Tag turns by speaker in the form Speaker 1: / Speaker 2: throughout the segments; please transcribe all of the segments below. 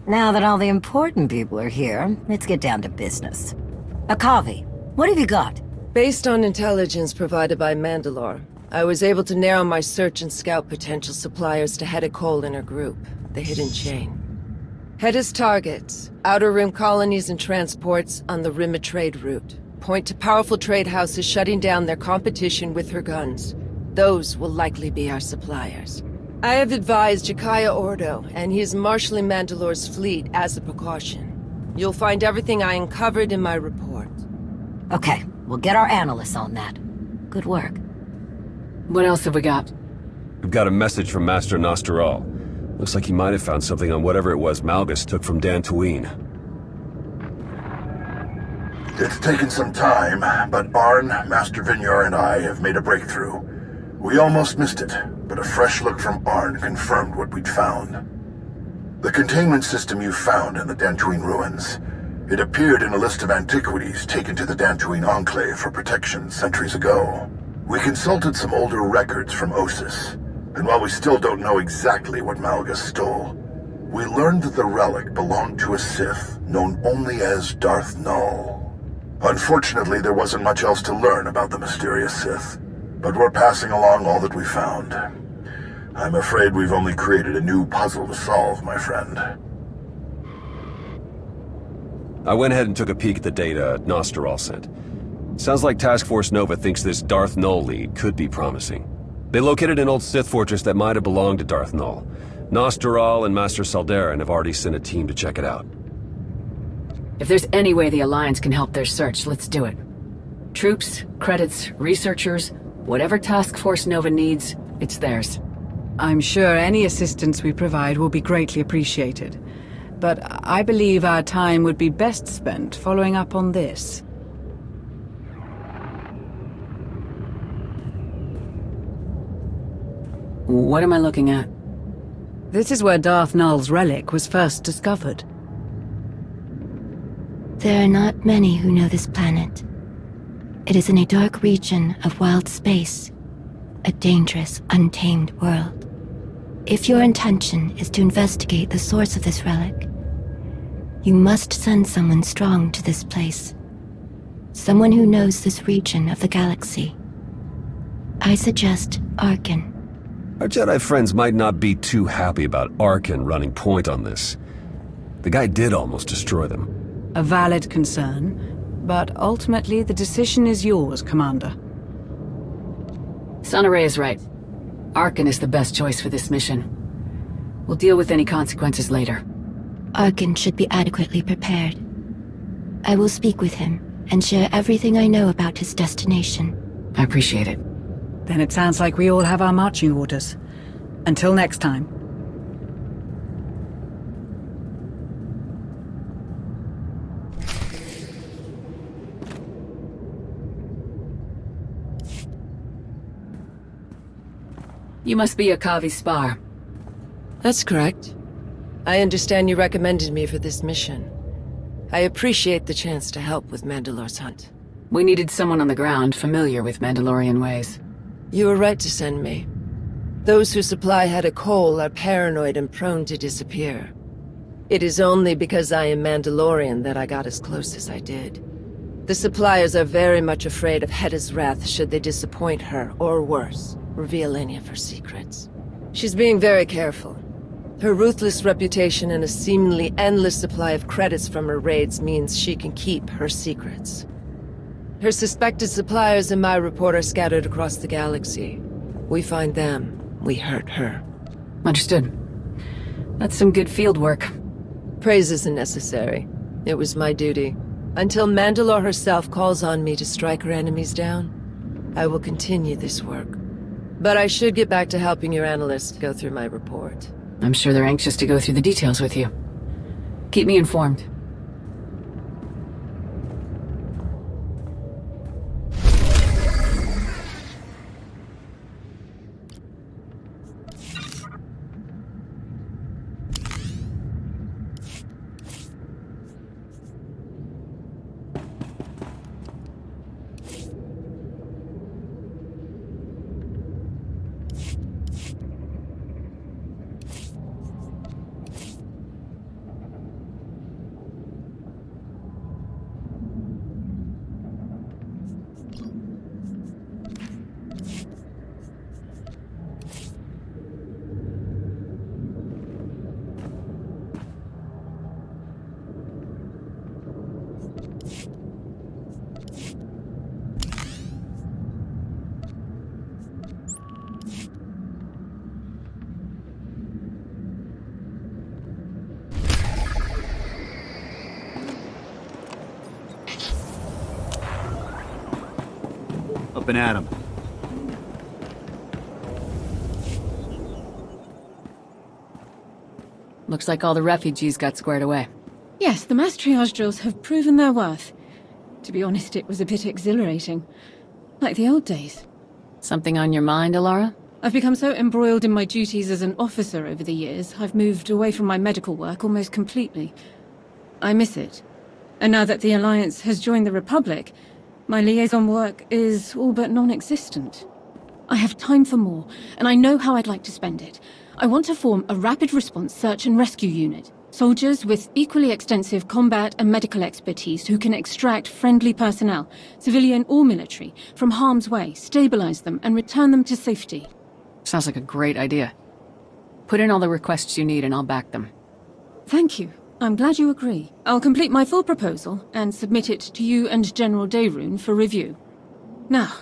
Speaker 1: Now that all the important people are here, let's get down to business. Akavi, what have you got?
Speaker 2: Based on intelligence provided by Mandalore, I was able to narrow my search and scout potential suppliers to Hedda Cole and her group, the Hidden Chain. Hedda's targets, Outer Rim colonies and transports on the Rim of Trade route, point to powerful trade houses shutting down their competition with her guns. Those will likely be our suppliers. I have advised Jakaya Ordo, and he is marshalling Mandalore's fleet as a precaution. You'll find everything I uncovered in my report.
Speaker 1: Okay, we'll get our analysts on that. Good work.
Speaker 3: What else have we got?
Speaker 4: We've got a message from Master Nostaral. Looks like he might have found something on whatever it was Malgus took from Dantooine.
Speaker 5: It's taken some time, but Arn, Master Vignor, and I have made a breakthrough. We almost missed it, but a fresh look from Arn confirmed what we'd found. The containment system you found in the Dantooine ruins. It appeared in a list of antiquities taken to the Dantooine Enclave for protection centuries ago. We consulted some older records from Osis, and while we still don't know exactly what Malgus stole, we learned that the relic belonged to a Sith known only as Darth Null. Unfortunately, there wasn't much else to learn about the mysterious Sith, but we're passing along all that we found. I'm afraid we've only created a new puzzle to solve, my friend.
Speaker 4: I went ahead and took a peek at the data Nostaral sent. Sounds like Task Force Nova thinks this Darth Null lead could be promising. They located an old Sith fortress that might have belonged to Darth Null. Nostaral and Master Saldarin have already sent a team to check it out.
Speaker 3: If there's any way the Alliance can help their search, let's do it. Troops, credits, researchers, whatever Task Force Nova needs, it's theirs.
Speaker 6: I'm sure any assistance we provide will be greatly appreciated. But I believe our time would be best spent following up on this.
Speaker 3: What am I looking at?
Speaker 6: This is where Darth Null's relic was first discovered.
Speaker 7: There are not many who know this planet. It is in a dark region of wild space, a dangerous, untamed world. If your intention is to investigate the source of this relic, you must send someone strong to this place. Someone who knows this region of the galaxy. I suggest Arkin.
Speaker 4: Our Jedi friends might not be too happy about Arkin running point on this. The guy did almost destroy them.
Speaker 6: A valid concern, but ultimately the decision is yours, Commander.
Speaker 3: Sonore is right. Arkin is the best choice for this mission. We'll deal with any consequences later.
Speaker 7: Arkin should be adequately prepared. I will speak with him and share everything I know about his destination.
Speaker 3: I appreciate it.
Speaker 6: Then it sounds like we all have our marching orders. Until next time.
Speaker 3: You must be Akavi Spar.
Speaker 2: That's correct. I understand you recommended me for this mission. I appreciate the chance to help with Mandalore's hunt.
Speaker 3: We needed someone on the ground familiar with Mandalorian ways.
Speaker 2: You were right to send me. Those who supply Hedda Cole are paranoid and prone to disappear. It is only because I am Mandalorian that I got as close as I did. The suppliers are very much afraid of Hedda's wrath should they disappoint her, or worse, reveal any of her secrets. She's being very careful. Her ruthless reputation and a seemingly endless supply of credits from her raids means she can keep her secrets. Her suspected suppliers in my report are scattered across the galaxy. We find them, we hurt her.
Speaker 3: Understood. That's some good field work.
Speaker 2: Praise isn't necessary. It was my duty. Until Mandalore herself calls on me to strike her enemies down, I will continue this work. But I should get back to helping your analysts go through my report.
Speaker 3: I'm sure they're anxious to go through the details with you. Keep me informed.
Speaker 8: jumping at them.
Speaker 3: Looks like all the refugees got squared away.
Speaker 9: Yes, the mass triage drills have proven their worth. To be honest, it was a bit exhilarating. Like the old days.
Speaker 3: Something on your mind, Alara?
Speaker 9: I've become so embroiled in my duties as an officer over the years, I've moved away from my medical work almost completely. I miss it. And now that the Alliance has joined the Republic, my liaison work is all but non-existent. I have time for more, and I know how I'd like to spend it. I want to form a rapid response search and rescue unit. Soldiers with equally extensive combat and medical expertise who can extract friendly personnel, civilian or military, from harm's way, stabilize them, and return them to safety.
Speaker 3: Sounds like a great idea. Put in all the requests you need and I'll back them.
Speaker 9: Thank you. I'm glad you agree. I'll complete my full proposal and submit it to you and General Daerun for review. Now,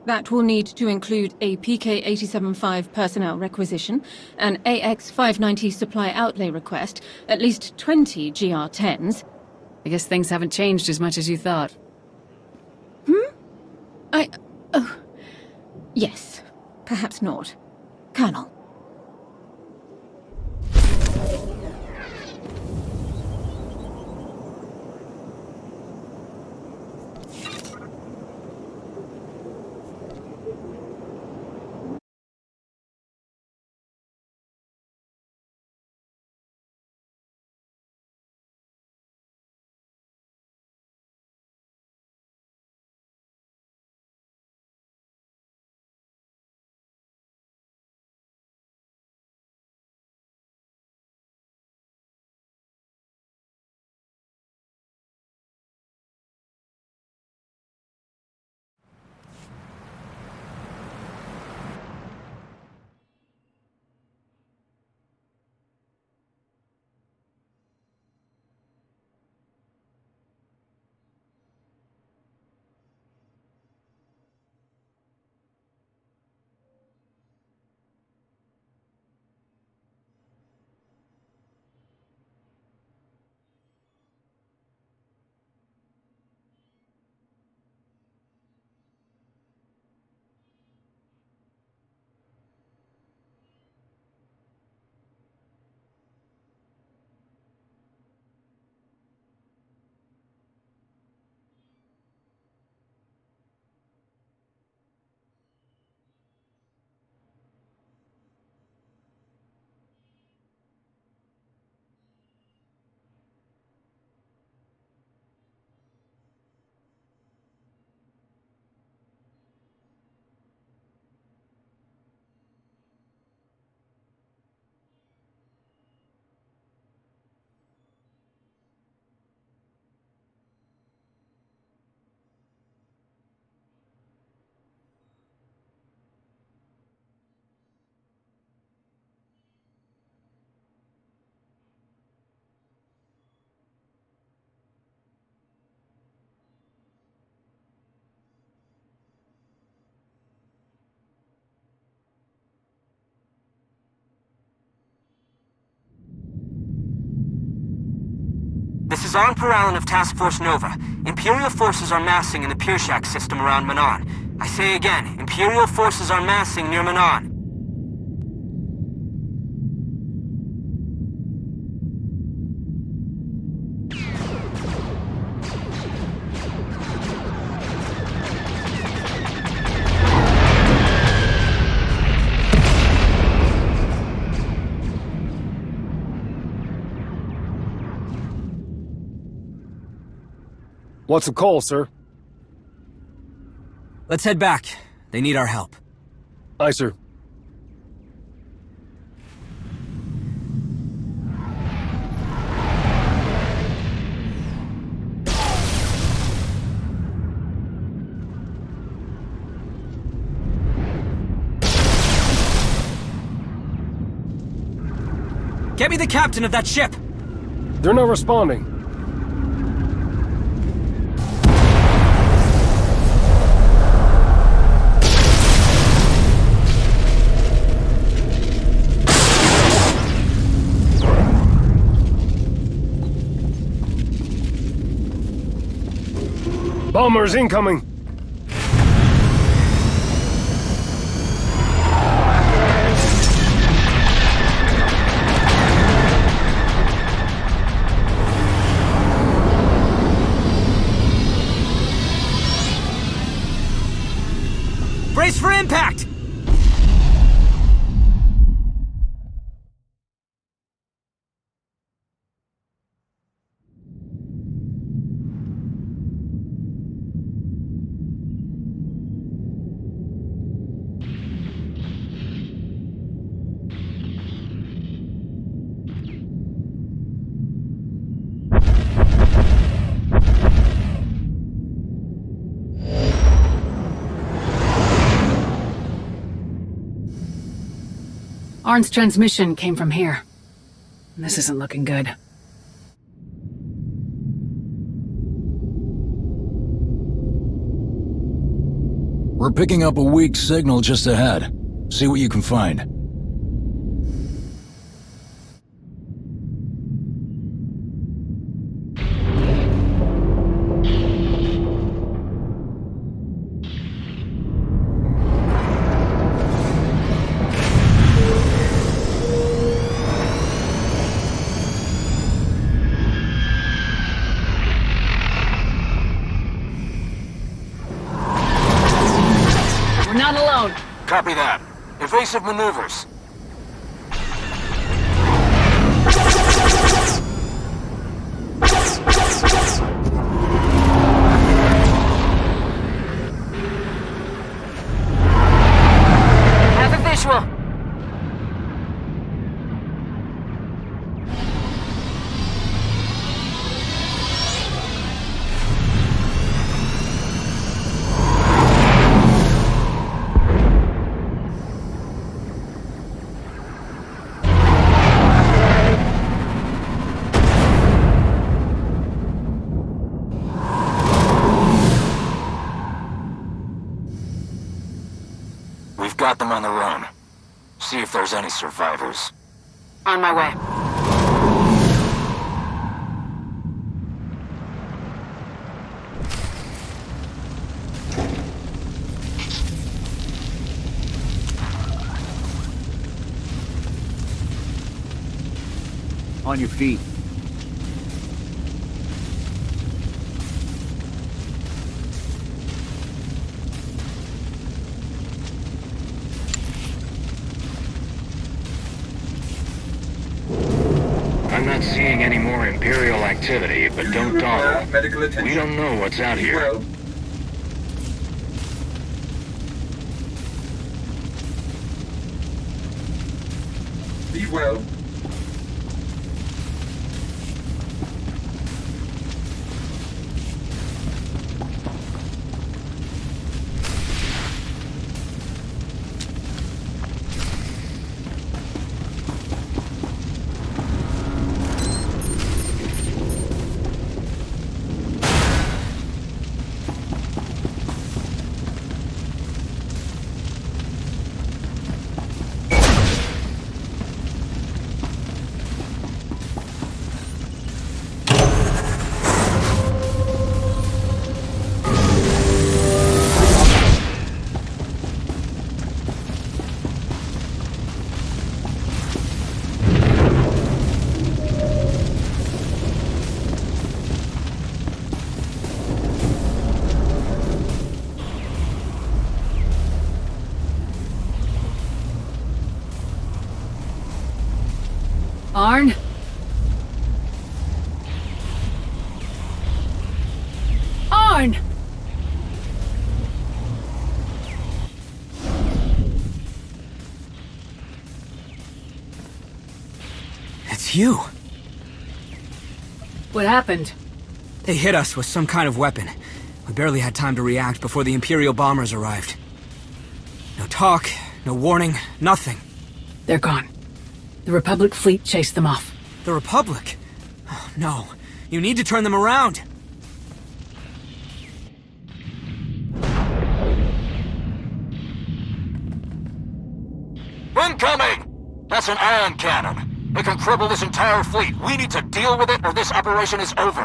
Speaker 9: that will need to include a PK-87-5 personnel requisition, an AX-590 supply outlay request, at least 20 GR-10s.
Speaker 3: I guess things haven't changed as much as you thought.
Speaker 9: Oh. Yes. Perhaps not. Colonel.
Speaker 10: This is Arn Peralin of Task Force Nova. Imperial forces are massing in the Pirshak system around Manan. I say again, Imperial forces are massing near Manan.
Speaker 8: What's the call, sir?
Speaker 11: Let's head back. They need our help.
Speaker 8: Aye, sir.
Speaker 11: Get me the captain of that ship!
Speaker 8: They're not responding. Bombers incoming!
Speaker 3: Arn's transmission came from here. This isn't looking good.
Speaker 12: We're picking up a weak signal just ahead. See what you can find.
Speaker 3: Not alone.
Speaker 10: Copy that. Evasive maneuvers.
Speaker 2: Have a visual.
Speaker 10: We've got them on the run. See if there's any survivors.
Speaker 2: On my way.
Speaker 11: On your feet.
Speaker 13: I'm not seeing any more Imperial activity, but don't dawdle. We don't know what's out here.
Speaker 5: Be well.
Speaker 3: Arn? Arn!
Speaker 11: It's you.
Speaker 3: What happened?
Speaker 11: They hit us with some kind of weapon. We barely had time to react before the Imperial bombers arrived. No talk, no warning, nothing.
Speaker 3: They're gone. The Republic fleet chased them off.
Speaker 11: The Republic? Oh, no. You need to turn them around.
Speaker 10: Incoming! That's an ion cannon. It can cripple this entire fleet. We need to deal with it or this operation is over.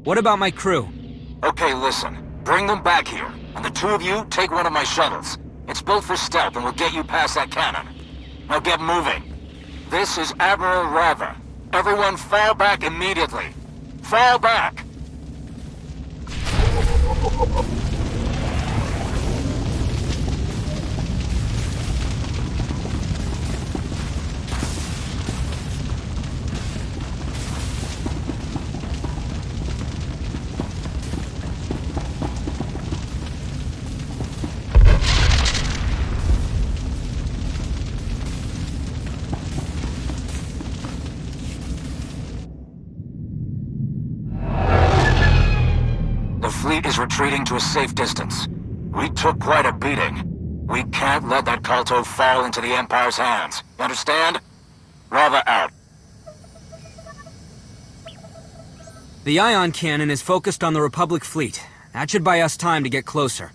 Speaker 11: What about my crew?
Speaker 10: Okay, listen. Bring them back here. And the two of you, take one of my shuttles. It's built for stealth and will get you past that cannon. Now get moving. This is Admiral Rava. Everyone fall back immediately. Fall back! The fleet is retreating to a safe distance. We took quite a beating. We can't let that Culto fall into the Empire's hands. You understand? Rava out.
Speaker 11: The ion cannon is focused on the Republic fleet. That should buy us time to get closer.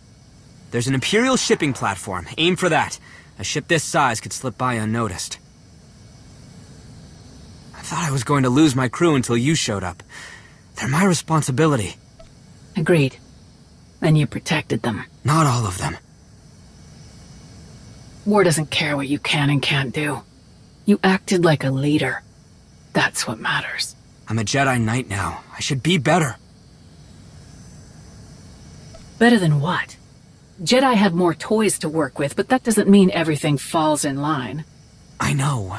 Speaker 11: There's an Imperial shipping platform. Aim for that. A ship this size could slip by unnoticed. I thought I was going to lose my crew until you showed up. They're my responsibility.
Speaker 3: Agreed. And you protected them.
Speaker 11: Not all of them.
Speaker 3: War doesn't care what you can and can't do. You acted like a leader. That's what matters.
Speaker 11: I'm a Jedi Knight now. I should be better.
Speaker 3: Better than what? Jedi have more toys to work with, but that doesn't mean everything falls in line.
Speaker 11: I know.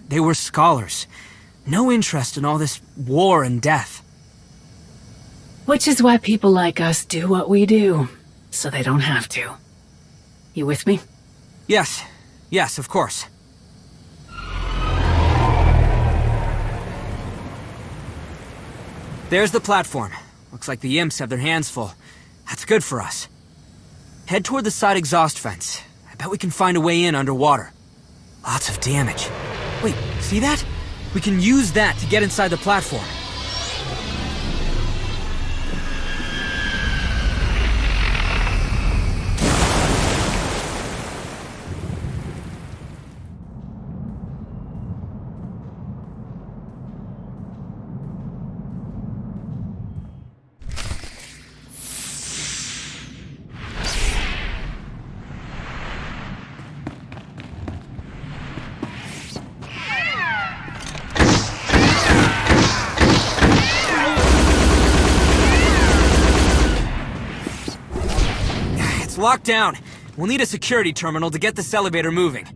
Speaker 11: They were scholars. No interest in all this war and death.
Speaker 3: Which is why people like us do what we do, so they don't have to. You with me?
Speaker 11: Yes. Yes, of course. There's the platform. Looks like the imps have their hands full. That's good for us. Head toward the side exhaust vents. I bet we can find a way in underwater. Lots of damage. Wait, see that? We can use that to get inside the platform. It's locked down. We'll need a security terminal to get this elevator moving.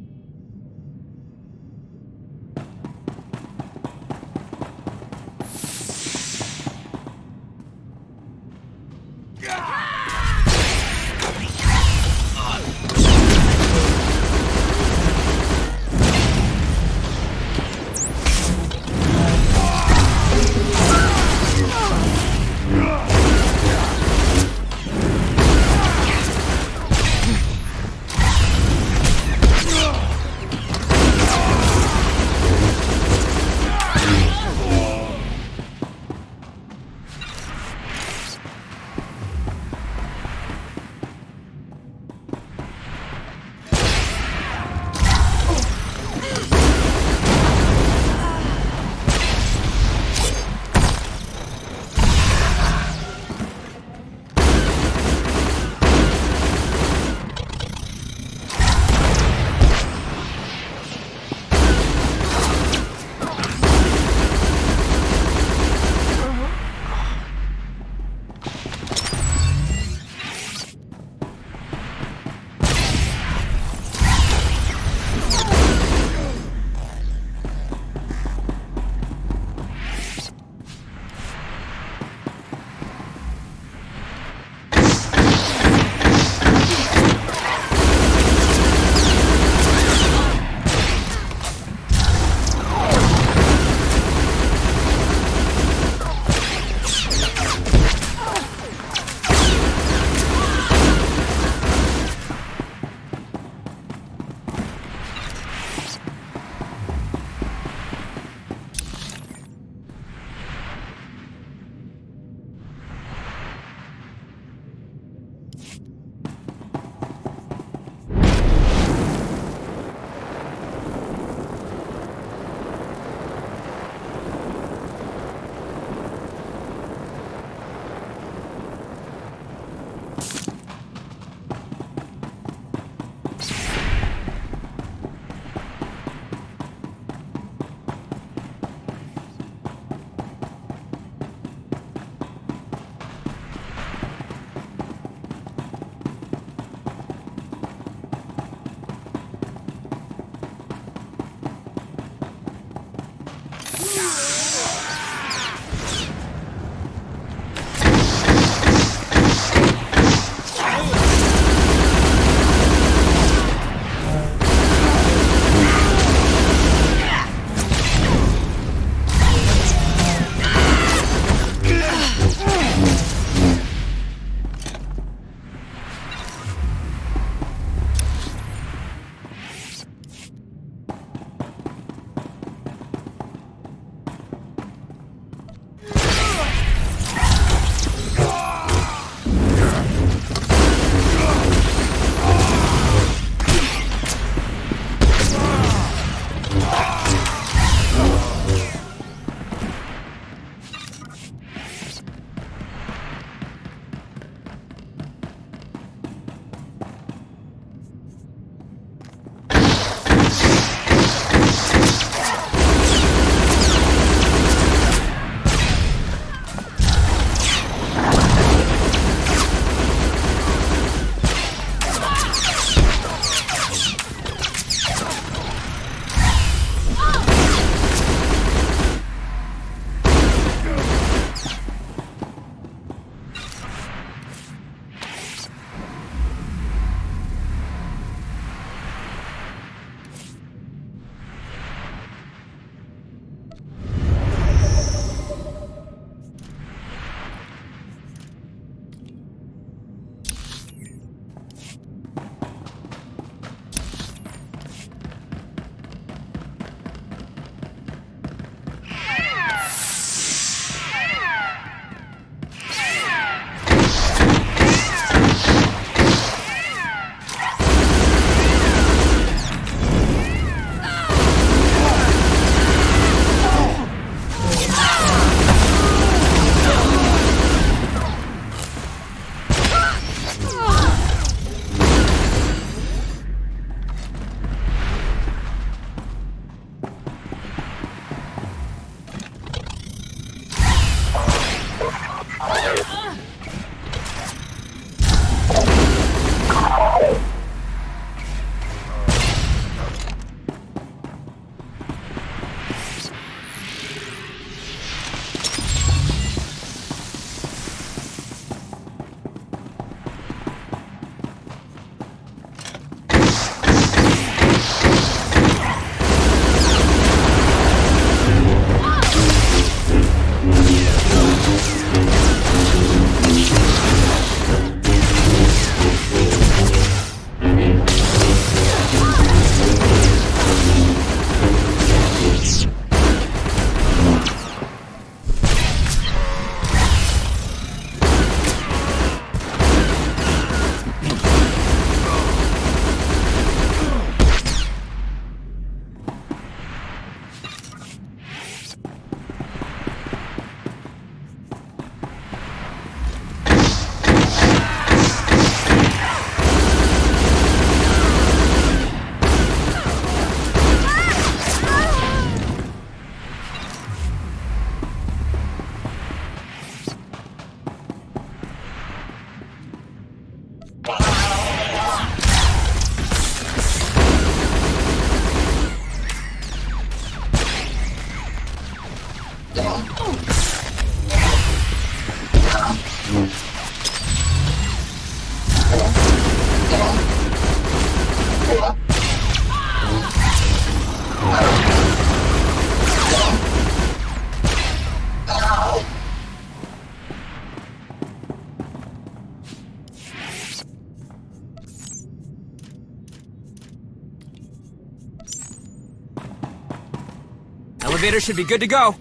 Speaker 11: Elevator should be good to go.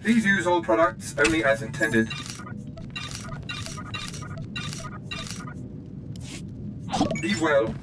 Speaker 14: Please use all products only as intended. Be well.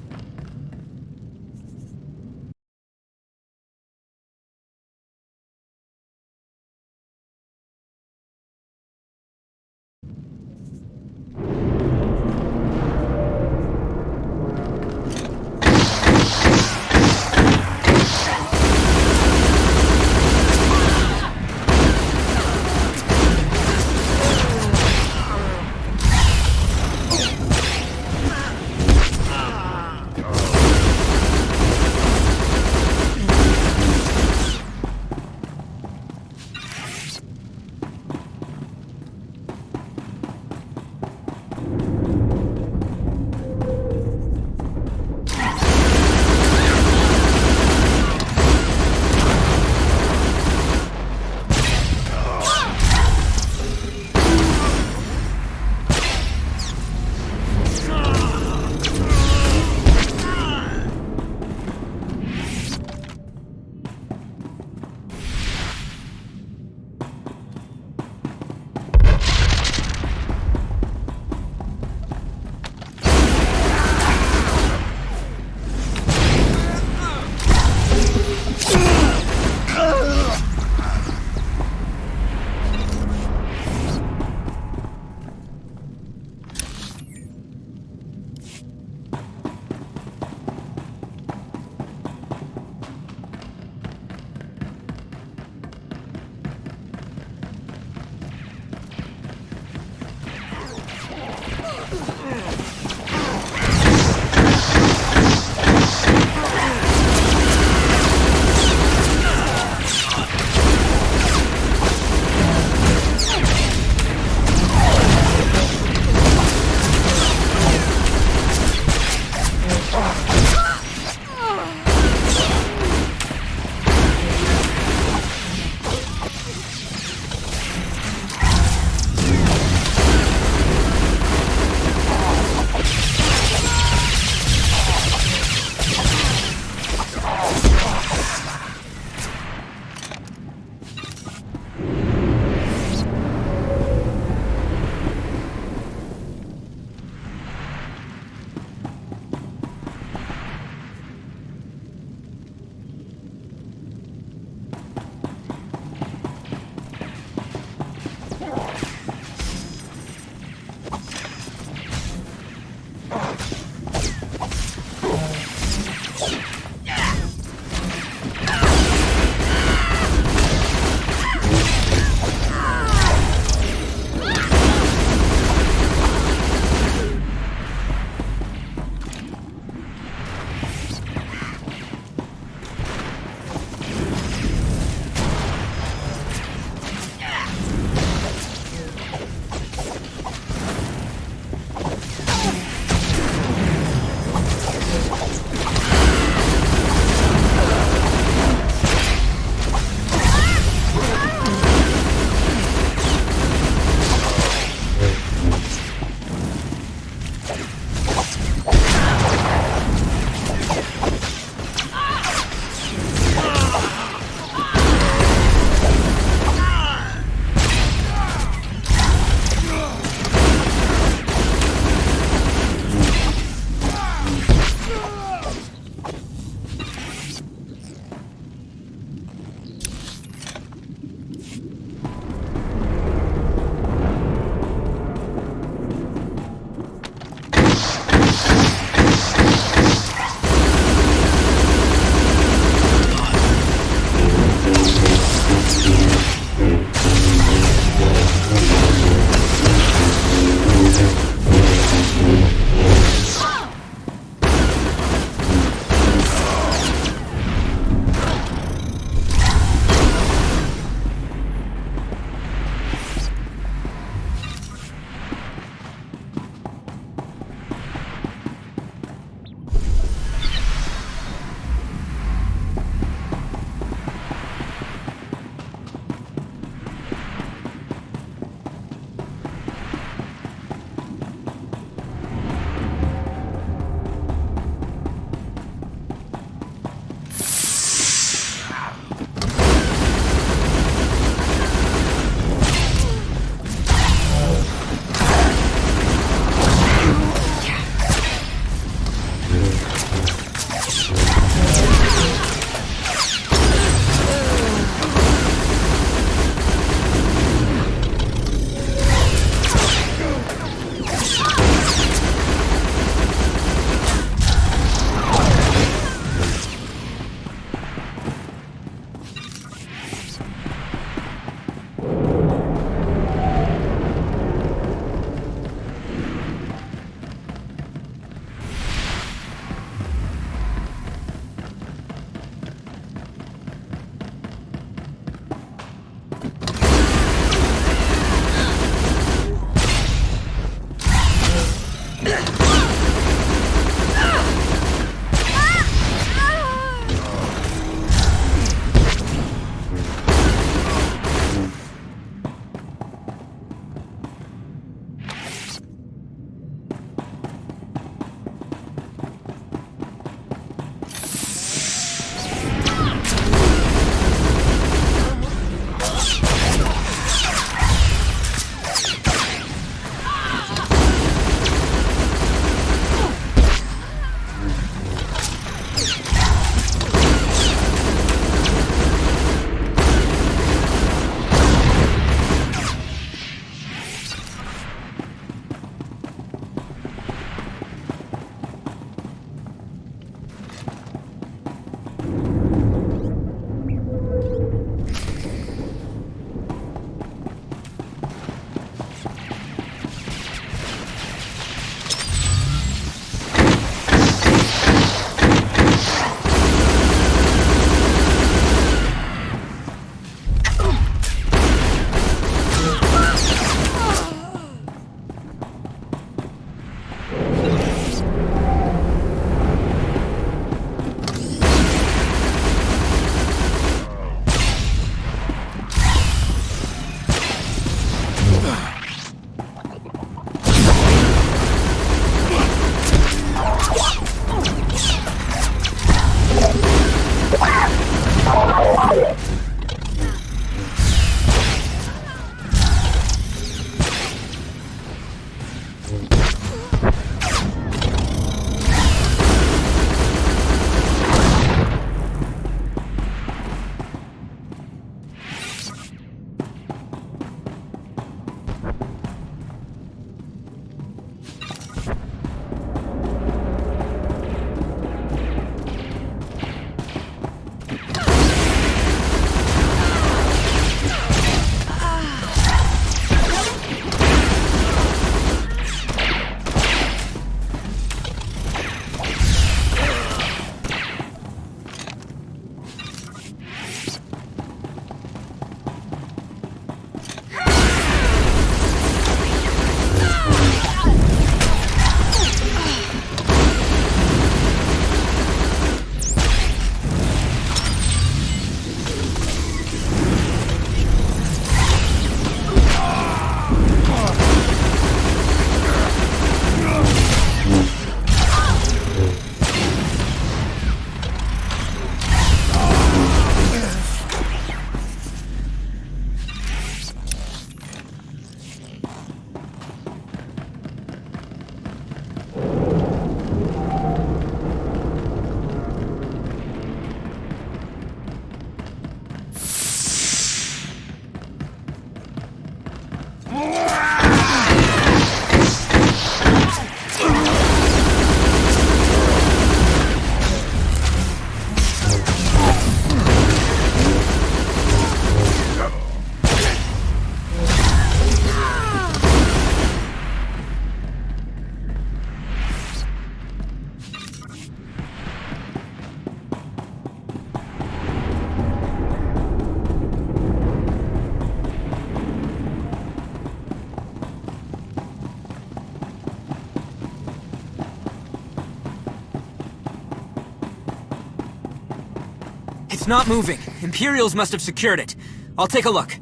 Speaker 11: It's not moving. Imperials must have secured it. I'll take a look.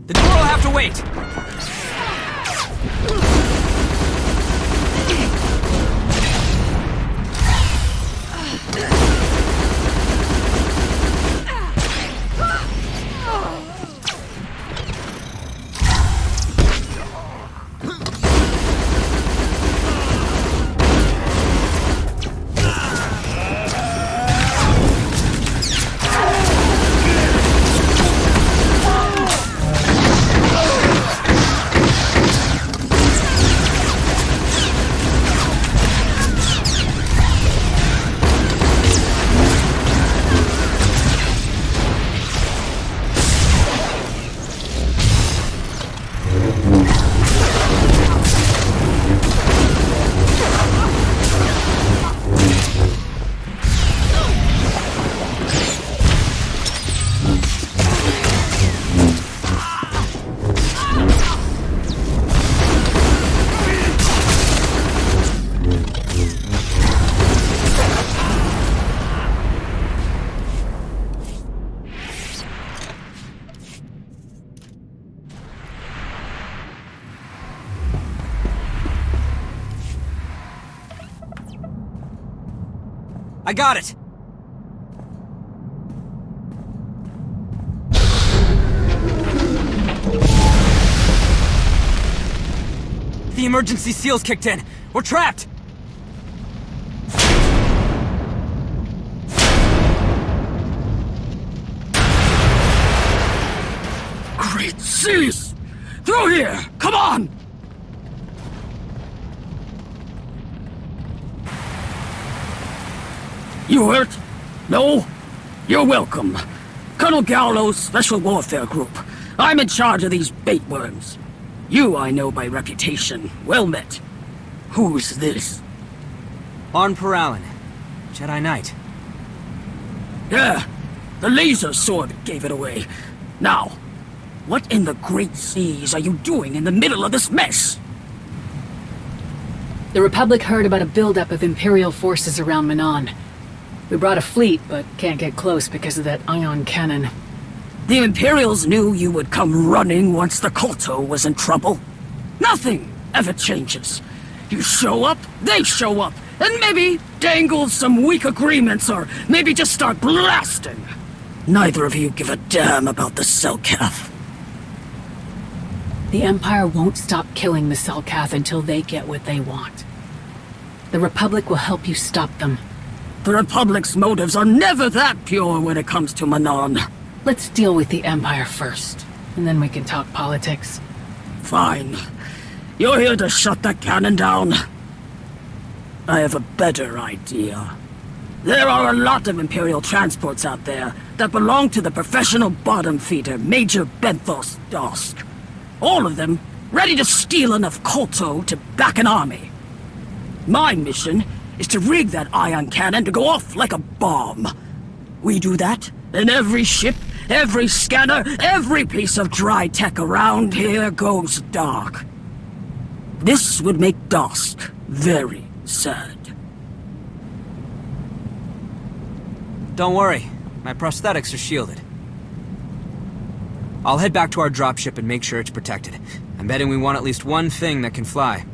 Speaker 11: The door will have to wait! I got it! The emergency seals kicked in. We're trapped!
Speaker 15: Great seas! Through here! Come on! You hurt? No? You're welcome. Colonel Gallo's Special Warfare Group. I'm in charge of these bait worms. You I know by reputation. Well met. Who's this?
Speaker 11: Arn Peralin, Jedi Knight.
Speaker 15: Yeah, the laser sword gave it away. Now, what in the Great Seas are you doing in the middle of this mess?
Speaker 3: The Republic heard about a buildup of Imperial forces around Manon. We brought a fleet, but can't get close because of that ion cannon.
Speaker 15: The Imperials knew you would come running once the Kolto was in trouble. Nothing ever changes. You show up, they show up, and maybe dangle some weak agreements, or maybe just start blasting. Neither of you give a damn about the Selkath.
Speaker 3: The Empire won't stop killing the Selkath until they get what they want. The Republic will help you stop them.
Speaker 15: The Republic's motives are never that pure when it comes to Manon.
Speaker 3: Let's deal with the Empire first, and then we can talk politics.
Speaker 15: Fine. You're here to shut that cannon down. I have a better idea. There are a lot of Imperial transports out there that belong to the professional bottom feeder, Major Benthos Dosk. All of them ready to steal enough Kolto to back an army. My mission is to rig that ion cannon to go off like a bomb. We do that, and every ship, every scanner, every piece of dry tech around here goes dark. This would make Dosk very sad.
Speaker 11: Don't worry, my prosthetics are shielded. I'll head back to our dropship and make sure it's protected. I'm betting we want at least one thing that can fly.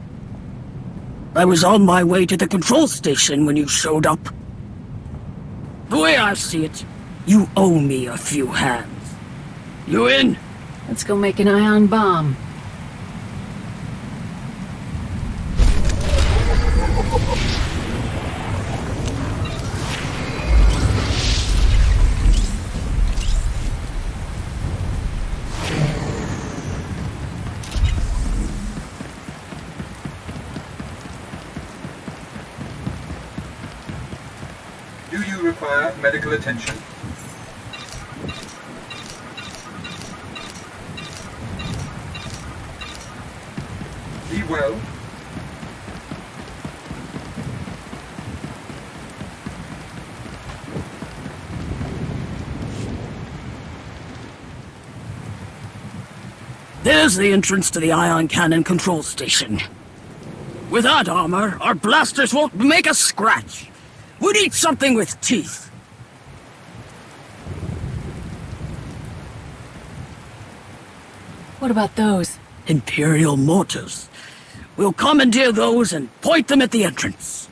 Speaker 15: I was on my way to the control station when you showed up. The way I see it, you owe me a few hands. You in?
Speaker 3: Let's go make an ion bomb.
Speaker 14: Do you require medical attention? Be well.
Speaker 15: There's the entrance to the ion cannon control station. With that armor, our blasters won't make a scratch. We need something with teeth.
Speaker 3: What about those?
Speaker 15: Imperial mortars. We'll commandeer those and point them at the entrance.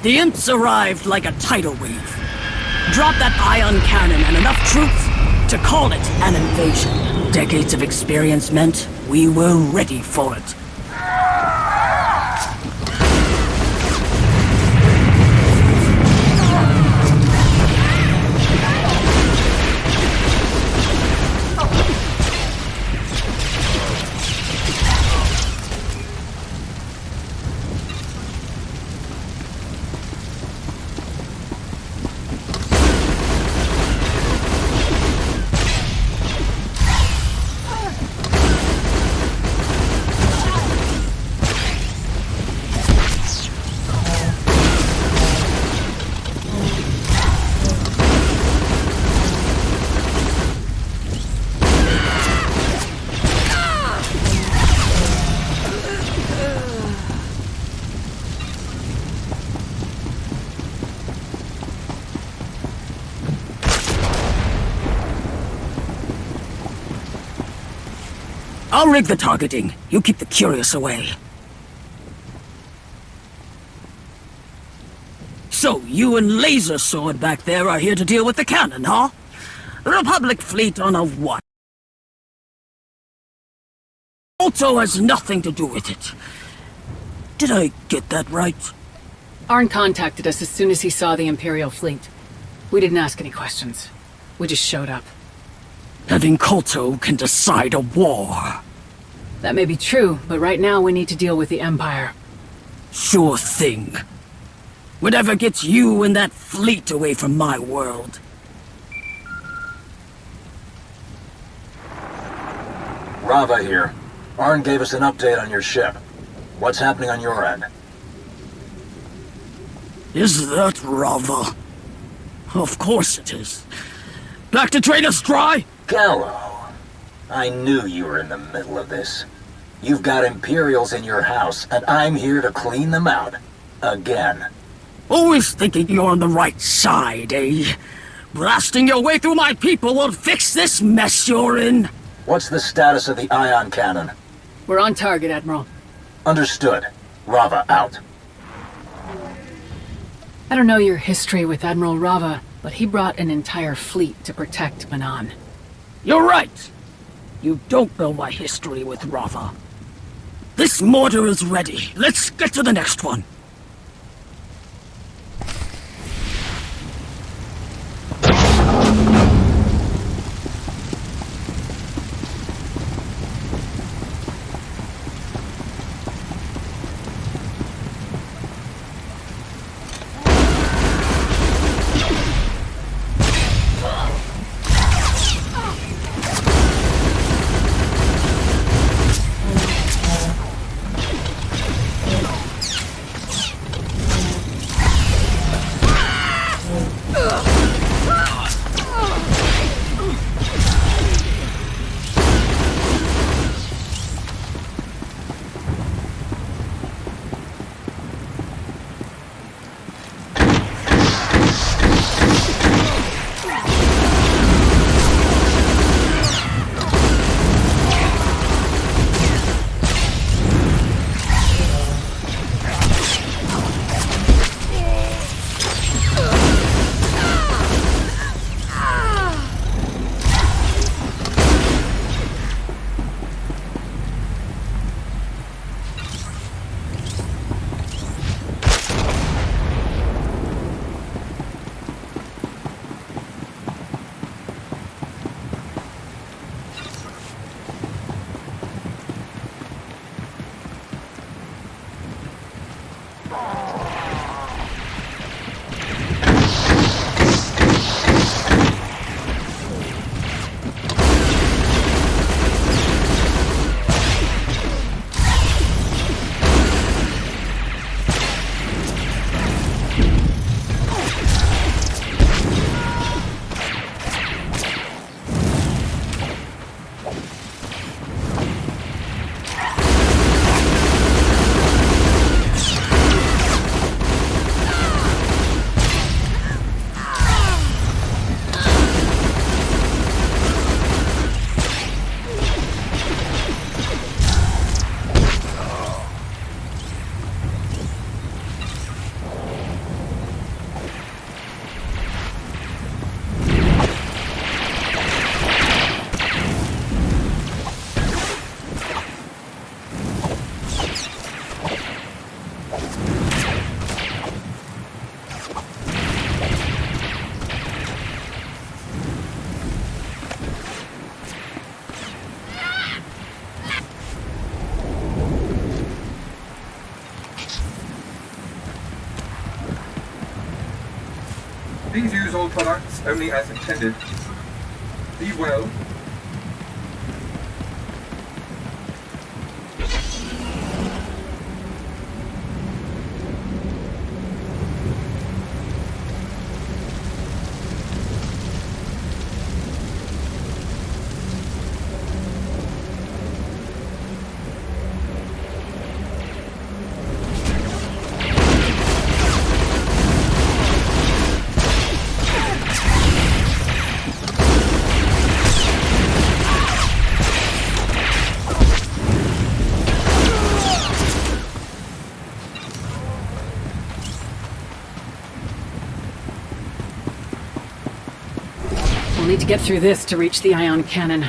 Speaker 15: The imps arrived like a tidal wave. Drop that ion cannon and enough troops to call it an invasion. Decades of experience meant we were ready for it. I'll rig the targeting. You keep the curious away. So, you and Laser Sword back there are here to deal with the cannon, huh? The Republic fleet on a what? Alto has nothing to do with it. Did I get that right?
Speaker 3: Arn contacted us as soon as he saw the Imperial fleet. We didn't ask any questions. We just showed up.
Speaker 15: Having Kolto can decide a war.
Speaker 3: That may be true, but right now we need to deal with the Empire.
Speaker 15: Sure thing. Whatever gets you and that fleet away from my world.
Speaker 16: Rava here. Arn gave us an update on your ship. What's happening on your end?
Speaker 15: Is that Rava? Of course it is. Back to trade us dry?
Speaker 16: Gallo. I knew you were in the middle of this. You've got Imperials in your house, and I'm here to clean them out. Again.
Speaker 15: Always thinking you're on the right side, eh? Blasting your way through my people won't fix this mess you're in.
Speaker 16: What's the status of the ion cannon?
Speaker 3: We're on target, Admiral.
Speaker 16: Understood. Rava out.
Speaker 3: I don't know your history with Admiral Rava, but he brought an entire fleet to protect Manan.
Speaker 15: You're right. You don't know my history with Rava. This mortar is ready. Let's get to the next one.
Speaker 14: all products only as intended. Be well.
Speaker 3: We'll need to get through this to reach the ion cannon.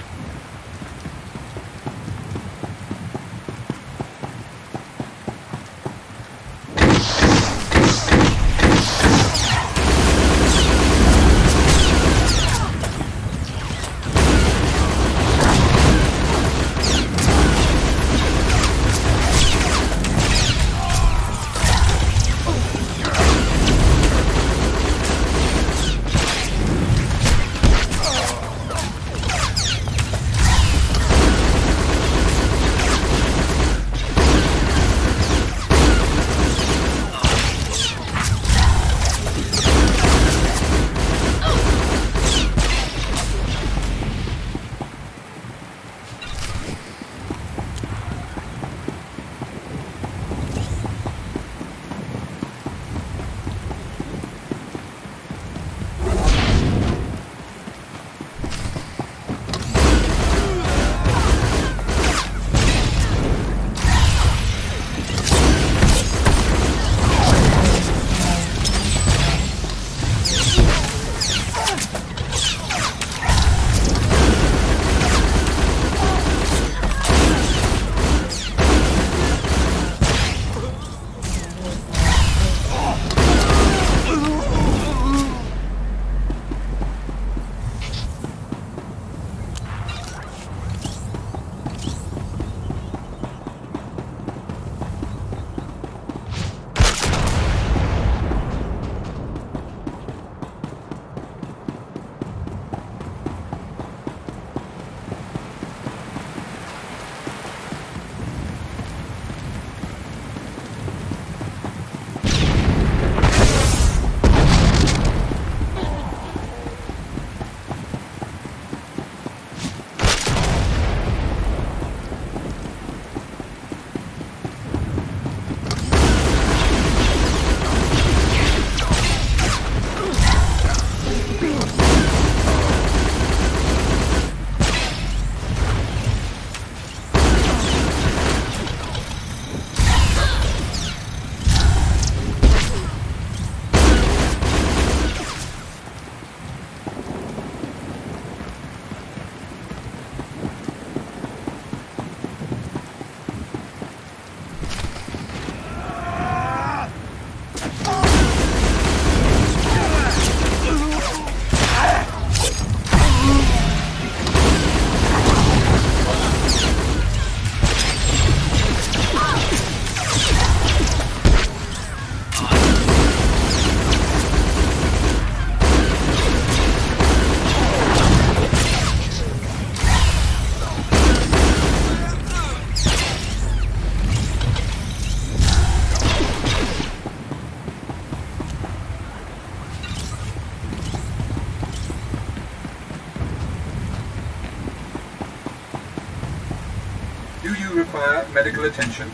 Speaker 14: Do you require medical attention?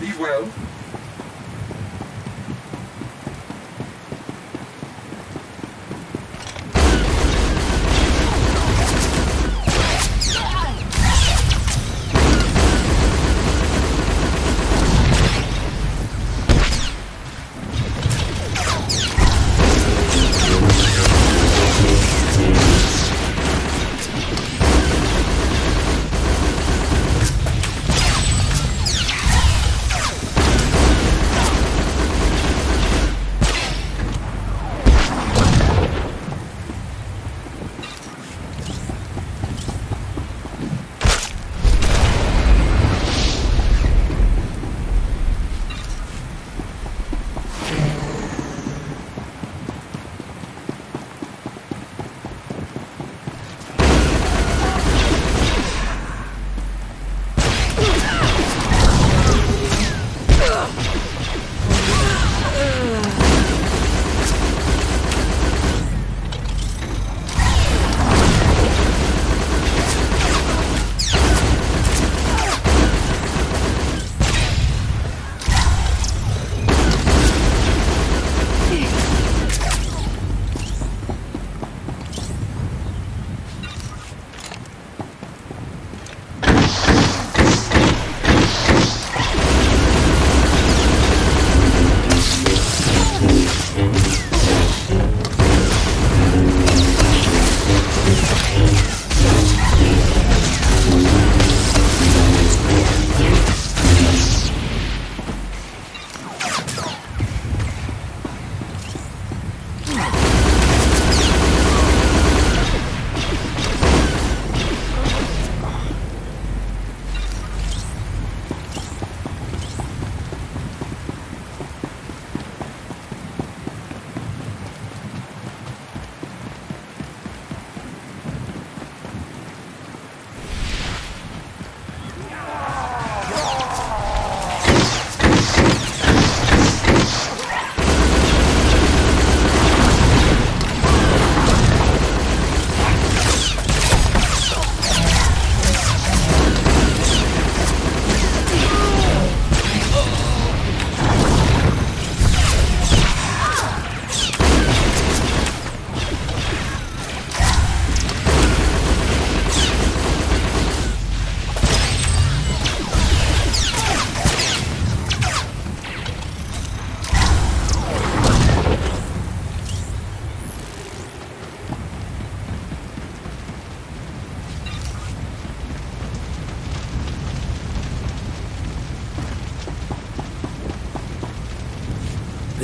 Speaker 14: Be well.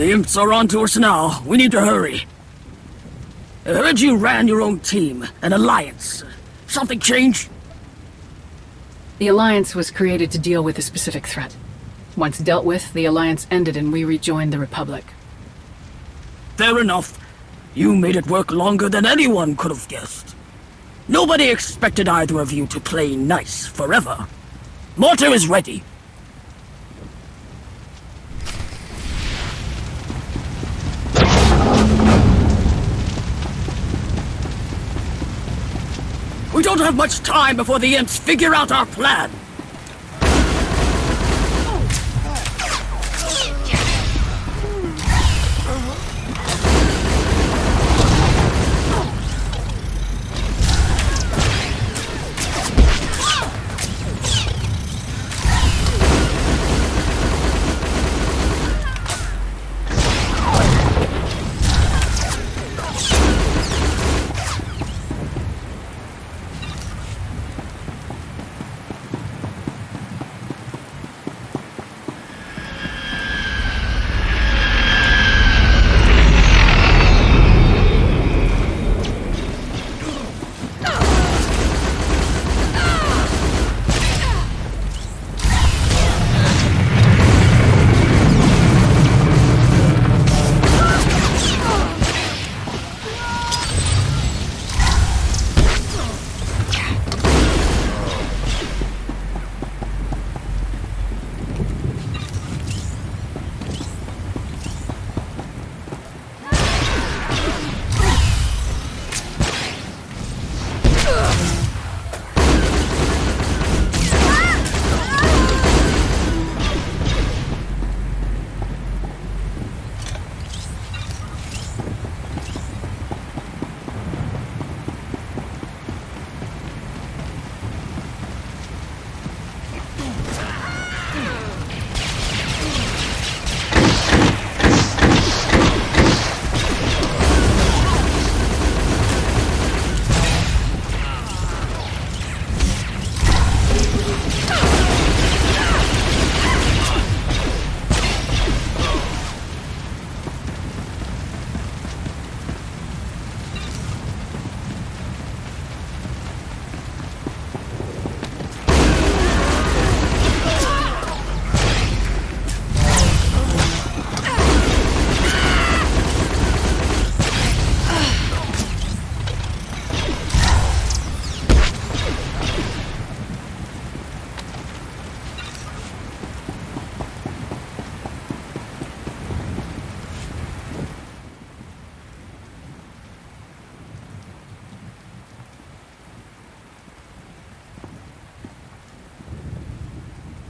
Speaker 15: The imps are onto us now. We need to hurry. I heard you ran your own team, an alliance. Something changed?
Speaker 3: The Alliance was created to deal with a specific threat. Once dealt with, the Alliance ended and we rejoined the Republic.
Speaker 15: Fair enough. You made it work longer than anyone could have guessed. Nobody expected either of you to play nice forever. Mortar is ready. We don't have much time before the imps figure out our plan.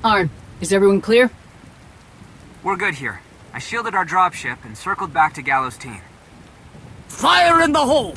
Speaker 3: Arn, is everyone clear?
Speaker 11: We're good here. I shielded our dropship and circled back to Gallo's team.
Speaker 15: Fire in the hole!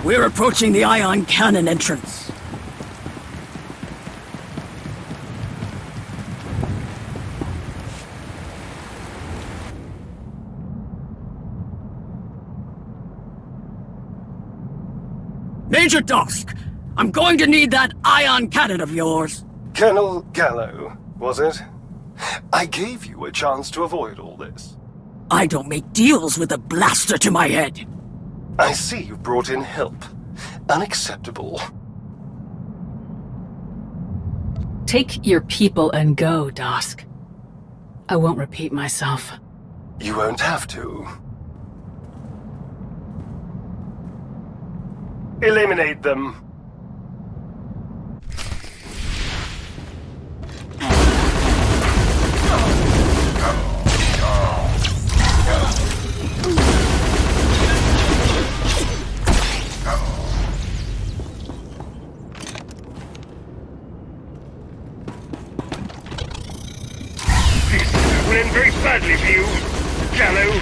Speaker 15: We're approaching the ion cannon entrance. Major Dusk, I'm going to need that ion cannon of yours.
Speaker 8: Colonel Gallo, was it? I gave you a chance to avoid all this.
Speaker 15: I don't make deals with a blaster to my head.
Speaker 8: I see you brought in help. Unacceptable.
Speaker 3: Take your people and go, Dosk. I won't repeat myself.
Speaker 8: You won't have to. Eliminate them.
Speaker 17: Will end very badly for you, Gallo.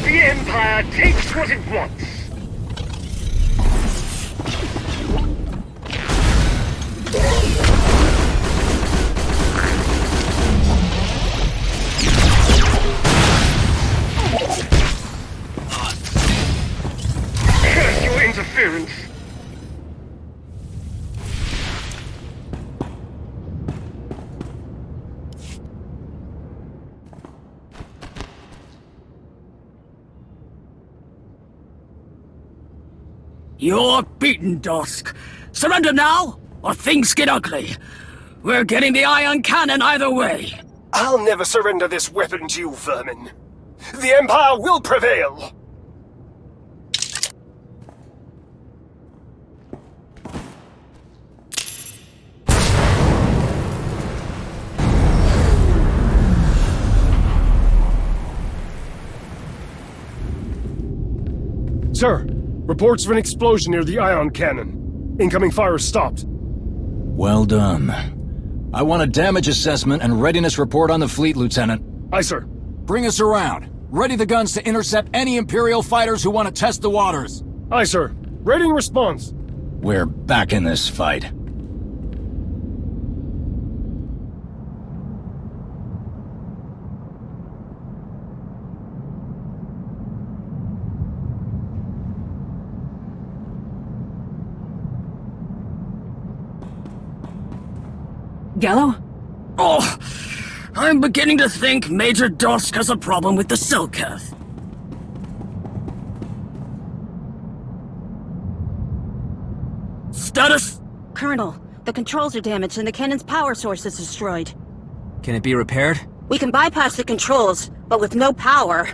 Speaker 17: The Empire takes what it wants. Curse your interference.
Speaker 15: You're beaten, Dosk. Surrender now, or things get ugly. We're getting the ion cannon either way.
Speaker 8: I'll never surrender this weapon to you, vermin. The Empire will prevail! Sir, reports of an explosion near the ion cannon. Incoming fire stopped.
Speaker 12: Well done. I want a damage assessment and readiness report on the fleet, Lieutenant.
Speaker 8: Aye, sir.
Speaker 12: Bring us around. Ready the guns to intercept any Imperial fighters who want to test the waters.
Speaker 8: Aye, sir. Rating response.
Speaker 12: We're back in this fight.
Speaker 3: Gallo?
Speaker 15: Oh, I'm beginning to think Major Dosk has a problem with the Selkath. Status?
Speaker 18: Colonel, the controls are damaged and the cannon's power source is destroyed.
Speaker 11: Can it be repaired?
Speaker 18: We can bypass the controls, but with no power.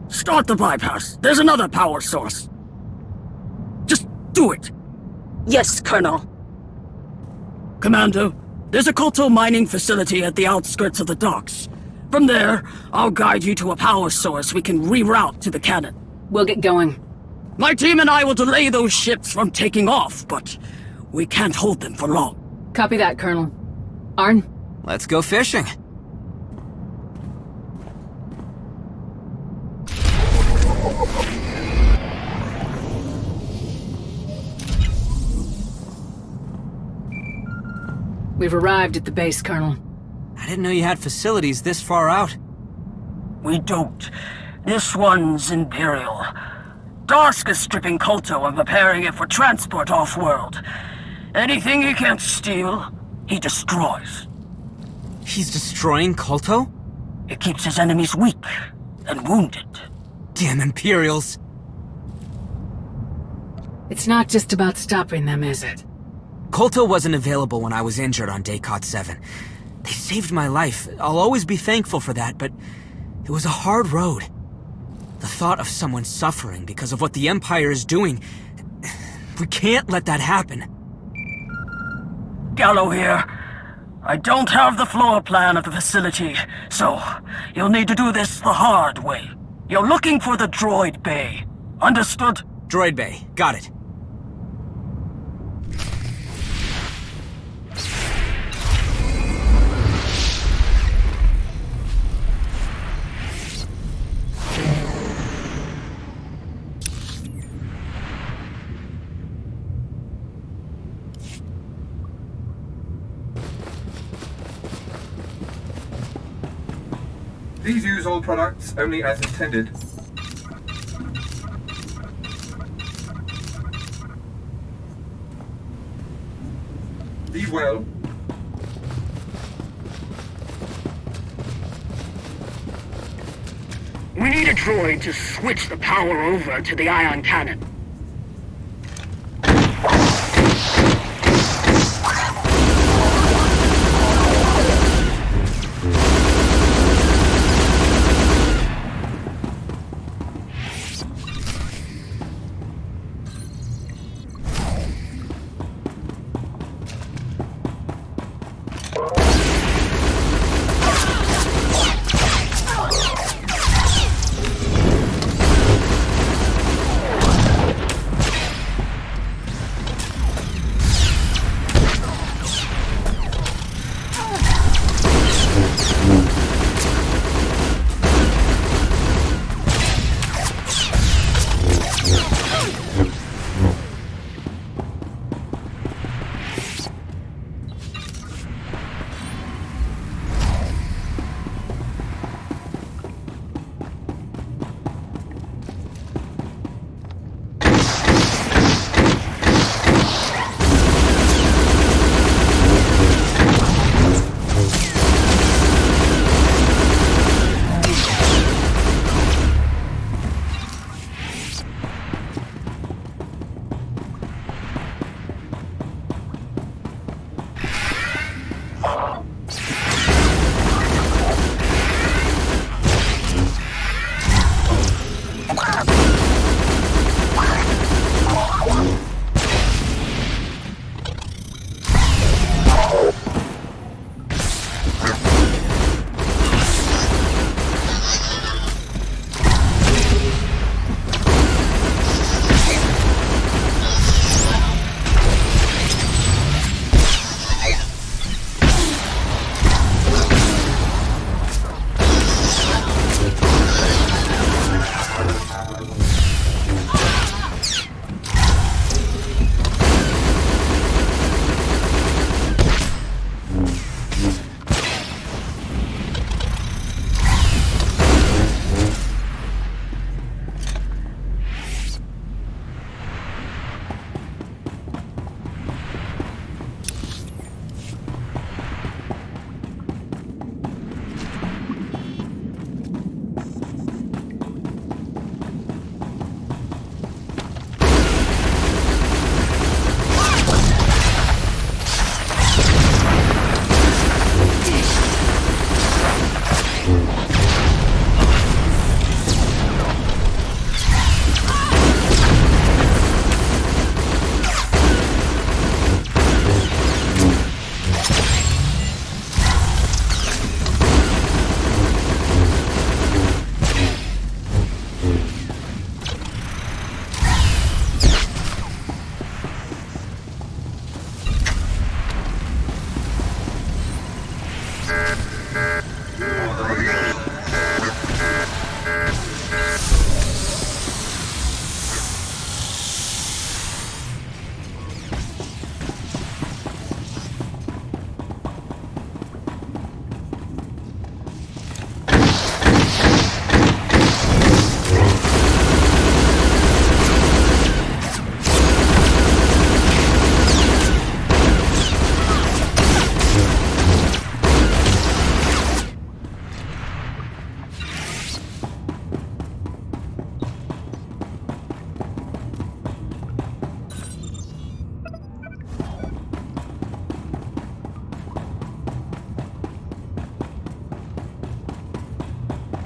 Speaker 15: Start the bypass. There's another power source. Just do it.
Speaker 18: Yes, Colonel.
Speaker 15: Commando, there's a Kolto mining facility at the outskirts of the docks. From there, I'll guide you to a power source we can reroute to the cannon.
Speaker 3: We'll get going.
Speaker 15: My team and I will delay those ships from taking off, but we can't hold them for long.
Speaker 3: Copy that, Colonel. Arn?
Speaker 11: Let's go fishing.
Speaker 3: We've arrived at the base, Colonel.
Speaker 11: I didn't know you had facilities this far out.
Speaker 15: We don't. This one's Imperial. Dosk is stripping Kolto and preparing it for transport off-world. Anything he can't steal, he destroys.
Speaker 11: He's destroying Kolto?
Speaker 15: It keeps his enemies weak and wounded.
Speaker 11: Damn Imperials.
Speaker 3: It's not just about stopping them, is it?
Speaker 11: Kolto wasn't available when I was injured on Daycott 7. They saved my life. I'll always be thankful for that, but it was a hard road. The thought of someone suffering because of what the Empire is doing... We can't let that happen.
Speaker 15: Gallo here. I don't have the floor plan of the facility, so you'll need to do this the hard way. You're looking for the droid bay. Understood?
Speaker 11: Droid bay. Got it.
Speaker 14: Please use all products only as intended. Leave well.
Speaker 15: We need a droid to switch the power over to the ion cannon.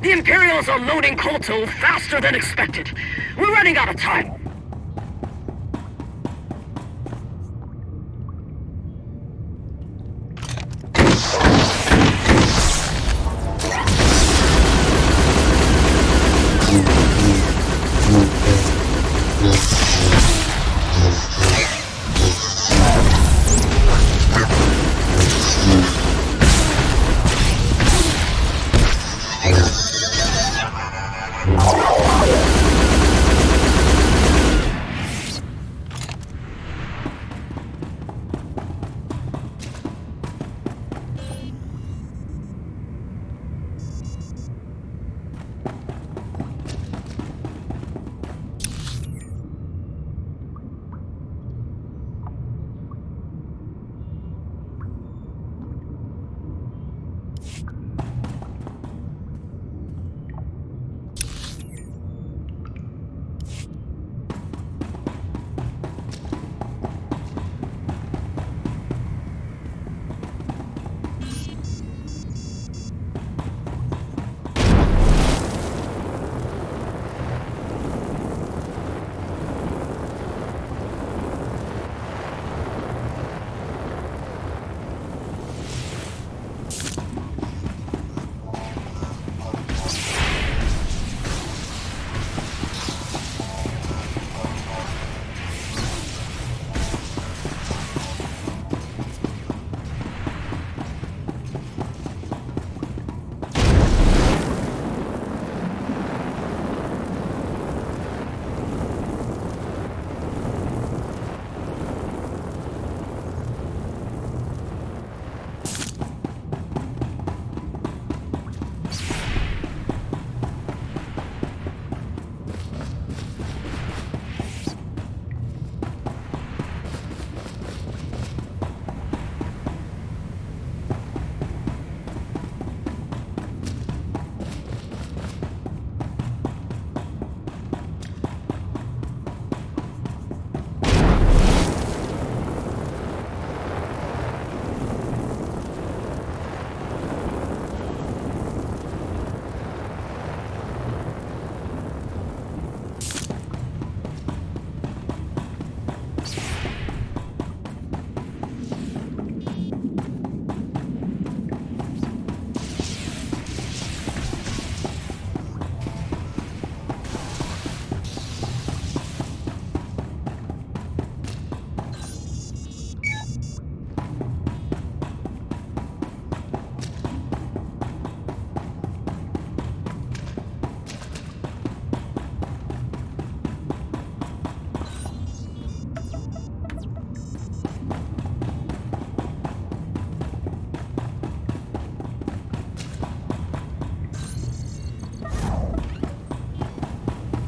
Speaker 15: The Imperials are loading Kolto faster than expected. We're running out of time.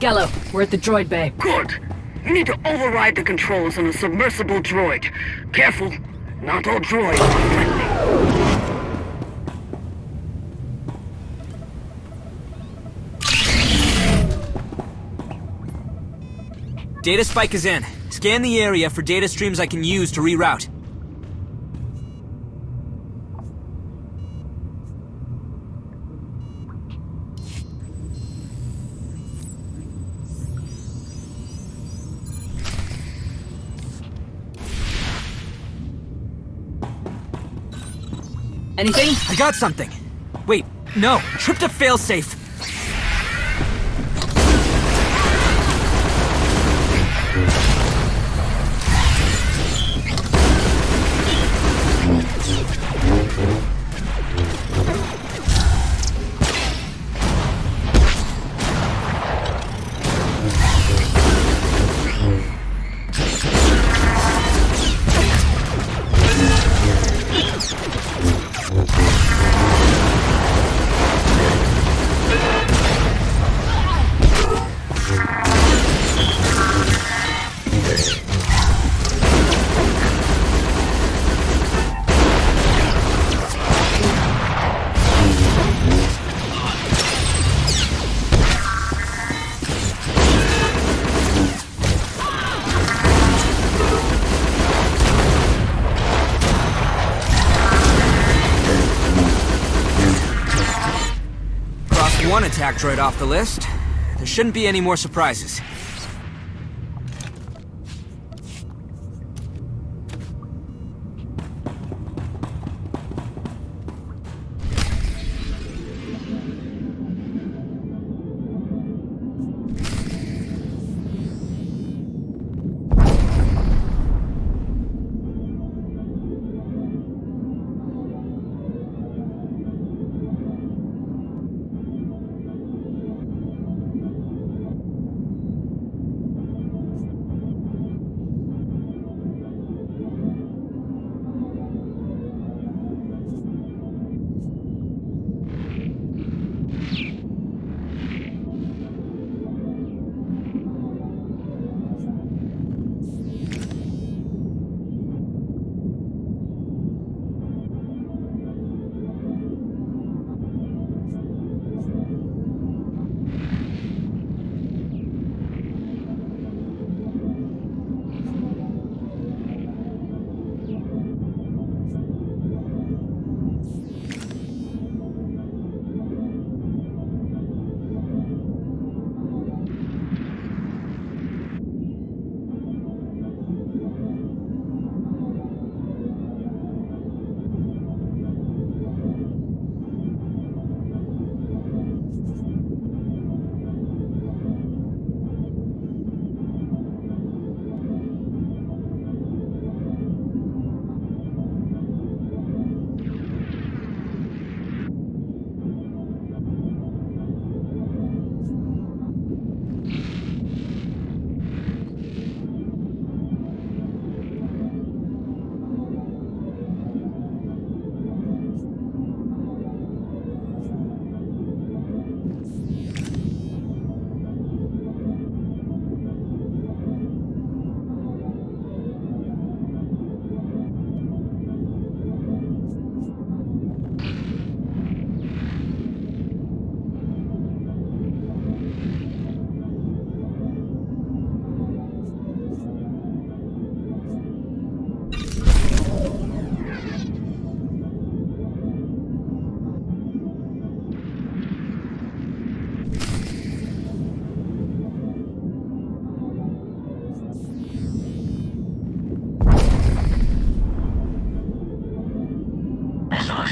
Speaker 3: Gallo, we're at the droid bay.
Speaker 15: Good. You need to override the controls on a submersible droid. Careful, not all droids are friendly.
Speaker 11: Data spike is in. Scan the area for data streams I can use to reroute.
Speaker 3: Anything?
Speaker 11: I got something. Wait, no. Trip to failsafe. one attack droid off the list. There shouldn't be any more surprises.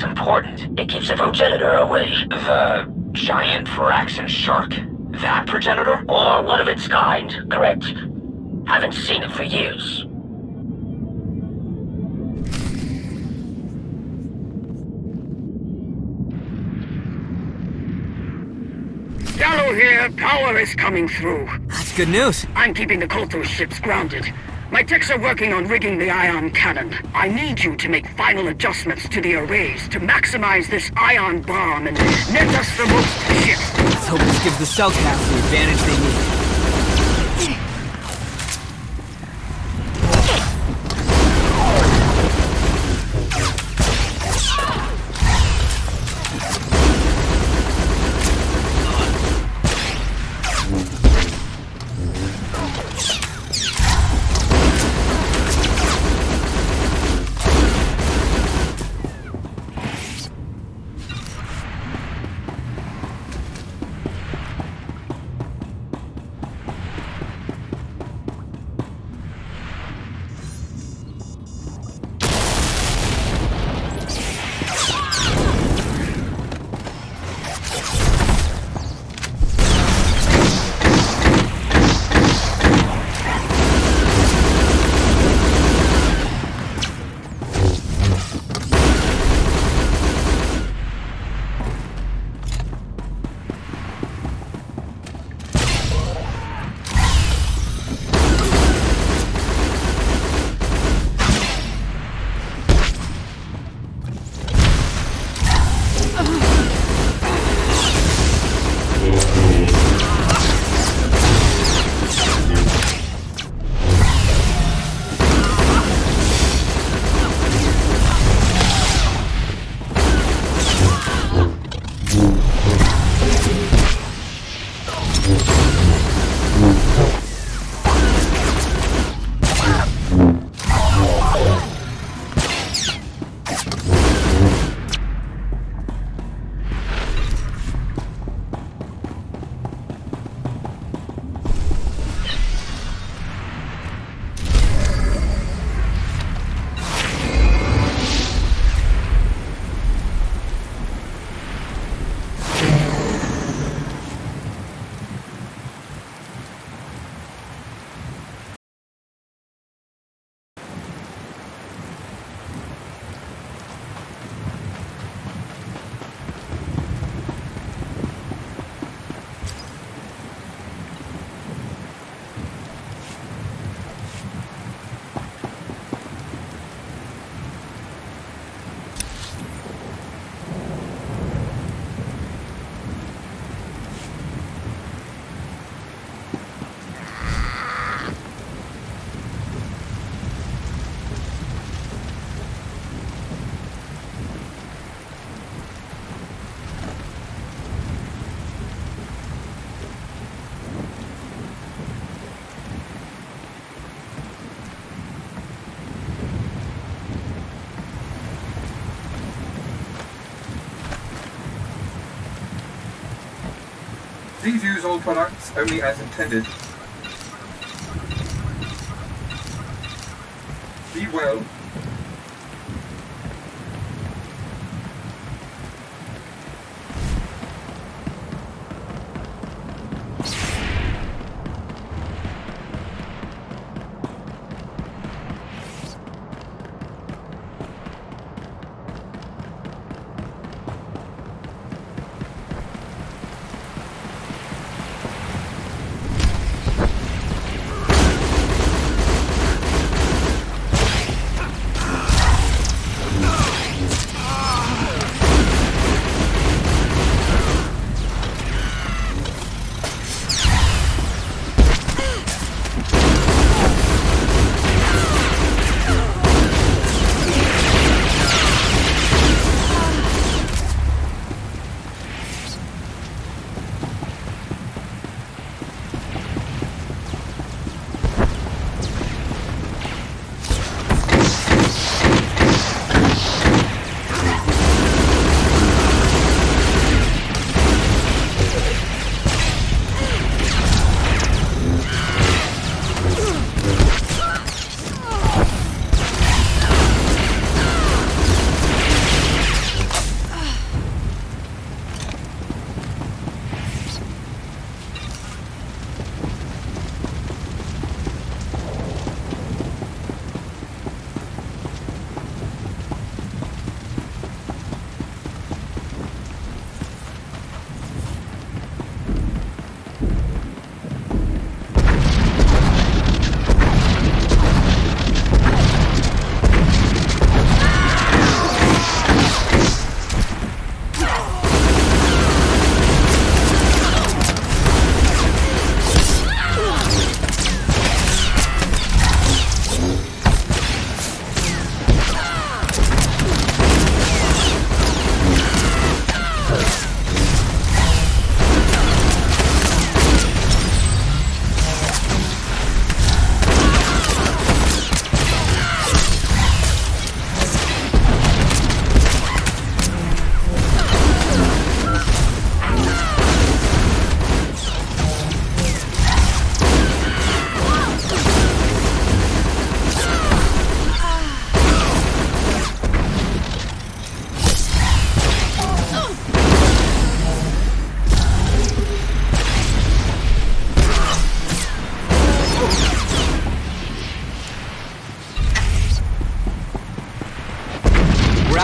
Speaker 19: Important. It keeps the progenitor away. The giant Varaxan shark? That progenitor? Or one of its kind, correct? Haven't seen it for years.
Speaker 15: Gallo here, power is coming through.
Speaker 11: That's good news.
Speaker 15: I'm keeping the Kolto ships grounded. My techs are working on rigging the ion cannon. I need you to make final adjustments to the arrays to maximize this ion bomb and net us the most ships.
Speaker 11: Let's hope this gives the cell cats the advantage they need.
Speaker 14: Please use all products only as intended. Be well.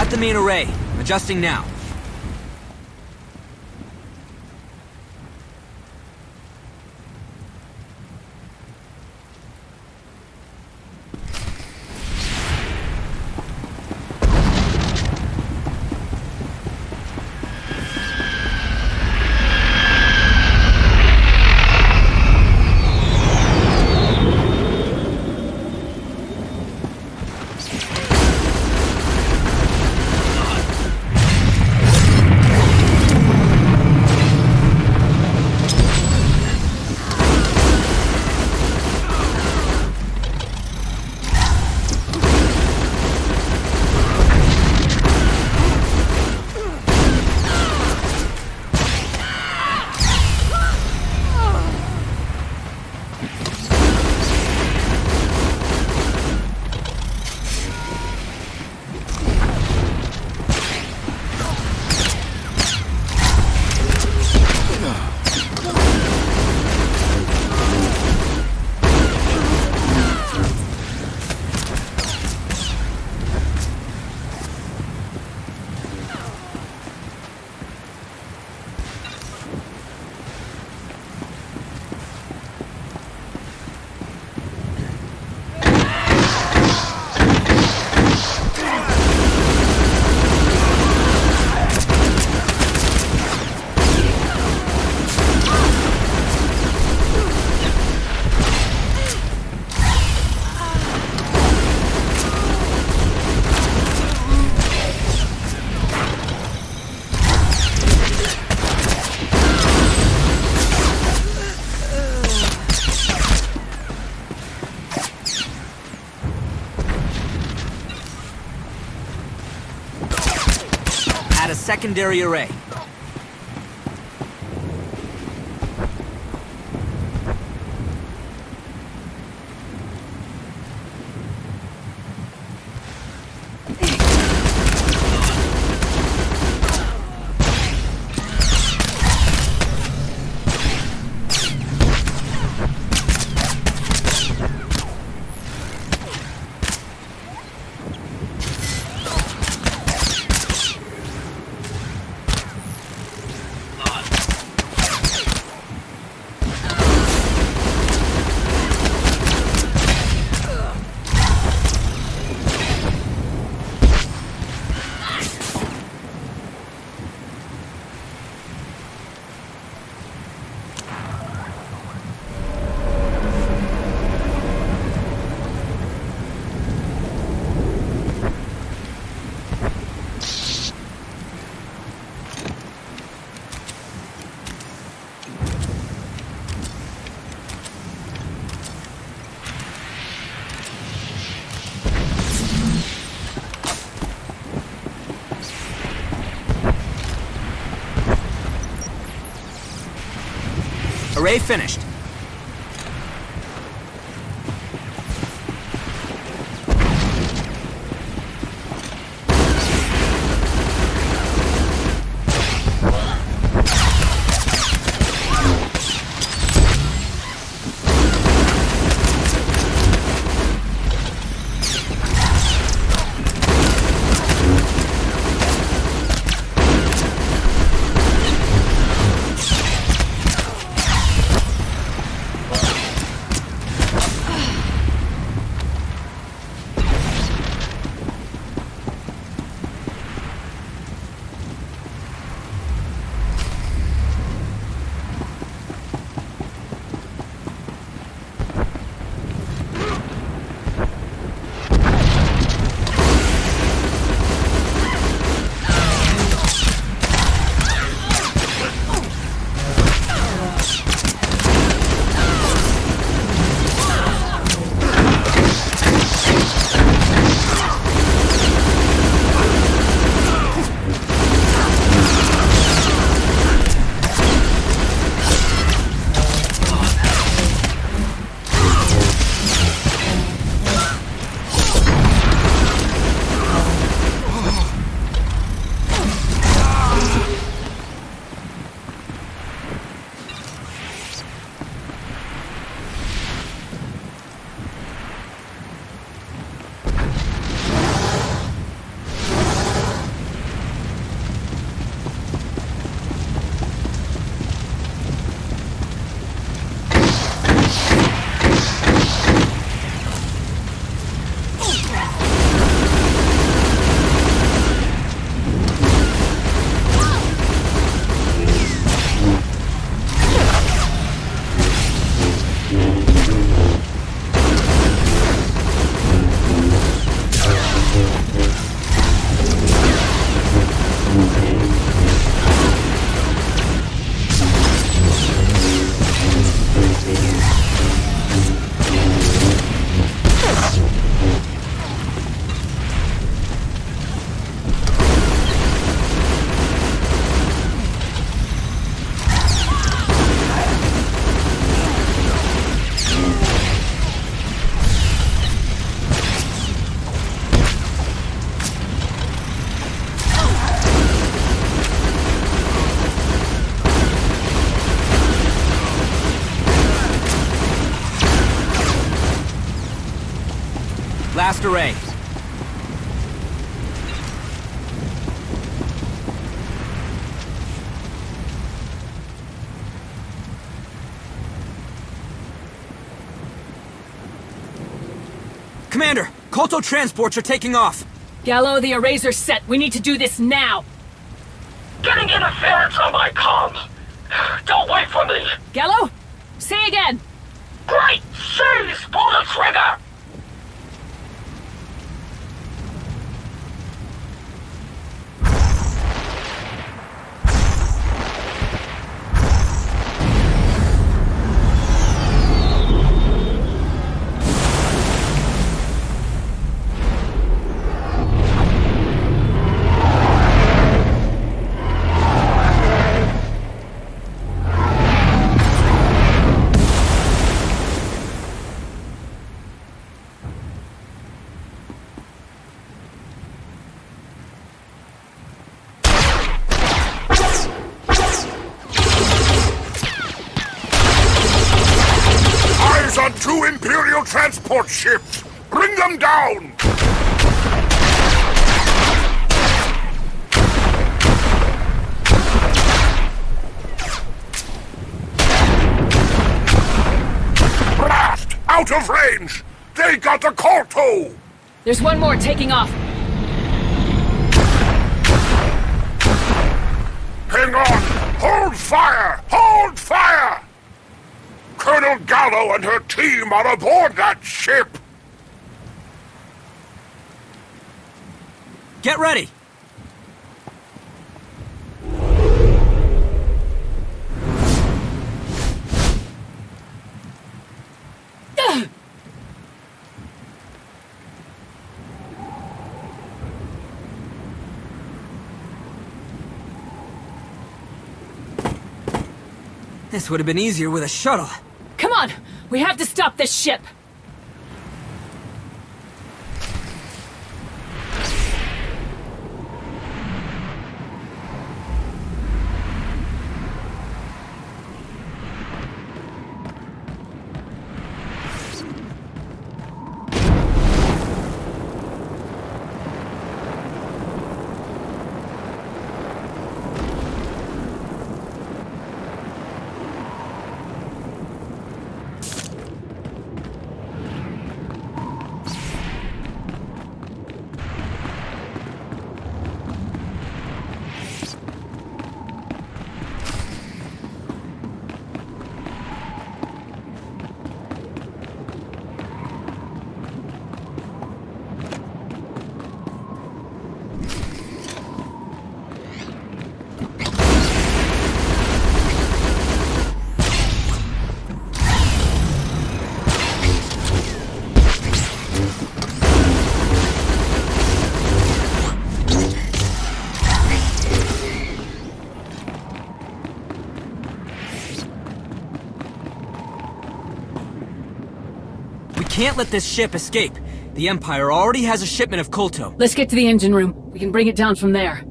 Speaker 11: At the main array. Adjusting now. Add a secondary array. Array finished. Last array. Commander, Kolto transports are taking off.
Speaker 3: Gallo, the arrays are set. We need to do this now.
Speaker 19: Getting interference on my comms. Don't wait for me.
Speaker 3: Gallo? Say again.
Speaker 19: Great Seize! Pull the trigger!
Speaker 5: On 2 Imperial transport ships! Bring them down! Blast! Out of range! They got the Kolto!
Speaker 3: There's one more taking off.
Speaker 5: Hang on! Hold fire! Hold fire! Colonel Gallo and her team are aboard that ship!
Speaker 11: Get ready! This would have been easier with a shuttle.
Speaker 3: Come on! We have to stop this ship!
Speaker 11: Can't let this ship escape. The Empire already has a shipment of Kolto.
Speaker 3: Let's get to the engine room. We can bring it down from there.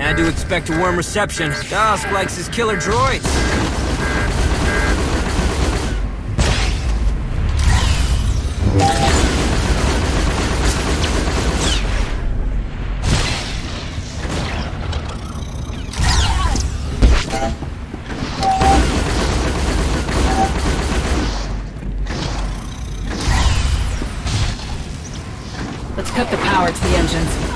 Speaker 11: And to expect a warm reception, Dusk likes his killer droids.
Speaker 3: Let's cut the power to the engines.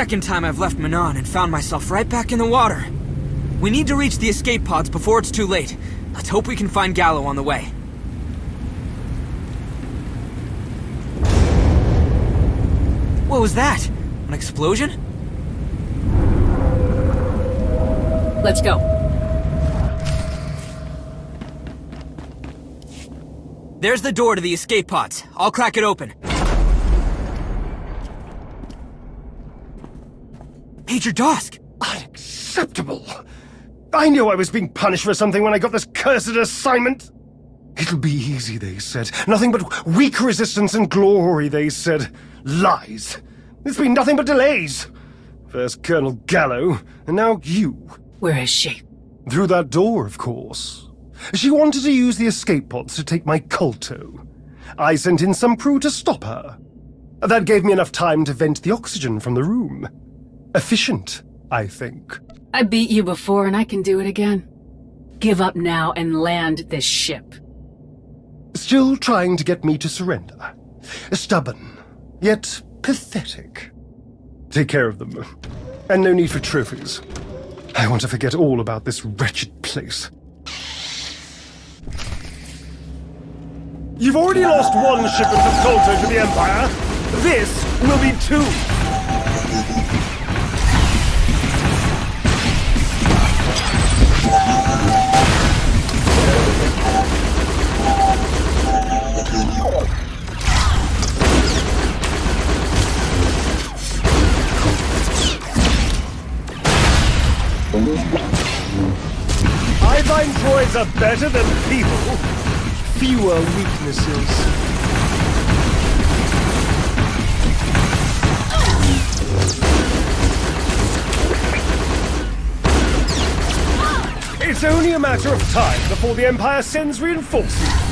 Speaker 11: Second time I've left Manon and found myself right back in the water. We need to reach the escape pods before it's too late. Let's hope we can find Gallo on the way. What was that? An explosion?
Speaker 3: Let's go.
Speaker 11: There's the door to the escape pods. I'll crack it open. Major Dusk!
Speaker 8: Unacceptable! I knew I was being punished for something when I got this cursed assignment! It'll be easy, they said. Nothing but weak resistance and glory, they said. Lies. It's been nothing but delays. First Colonel Gallo, and now you.
Speaker 3: Where is she?
Speaker 8: Through that door, of course. She wanted to use the escape pods to take my Colto. I sent in some crew to stop her. That gave me enough time to vent the oxygen from the room. Efficient, I think.
Speaker 3: I beat you before and I can do it again. Give up now and land this ship.
Speaker 8: Still trying to get me to surrender. Stubborn, yet pathetic. Take care of them. And no need for trophies. I want to forget all about this wretched place. You've already lost one shipment of Colto to the Empire. This will be 2. I find droids are better than people. Fewer weaknesses. It's only a matter of time before the Empire sends reinforcements.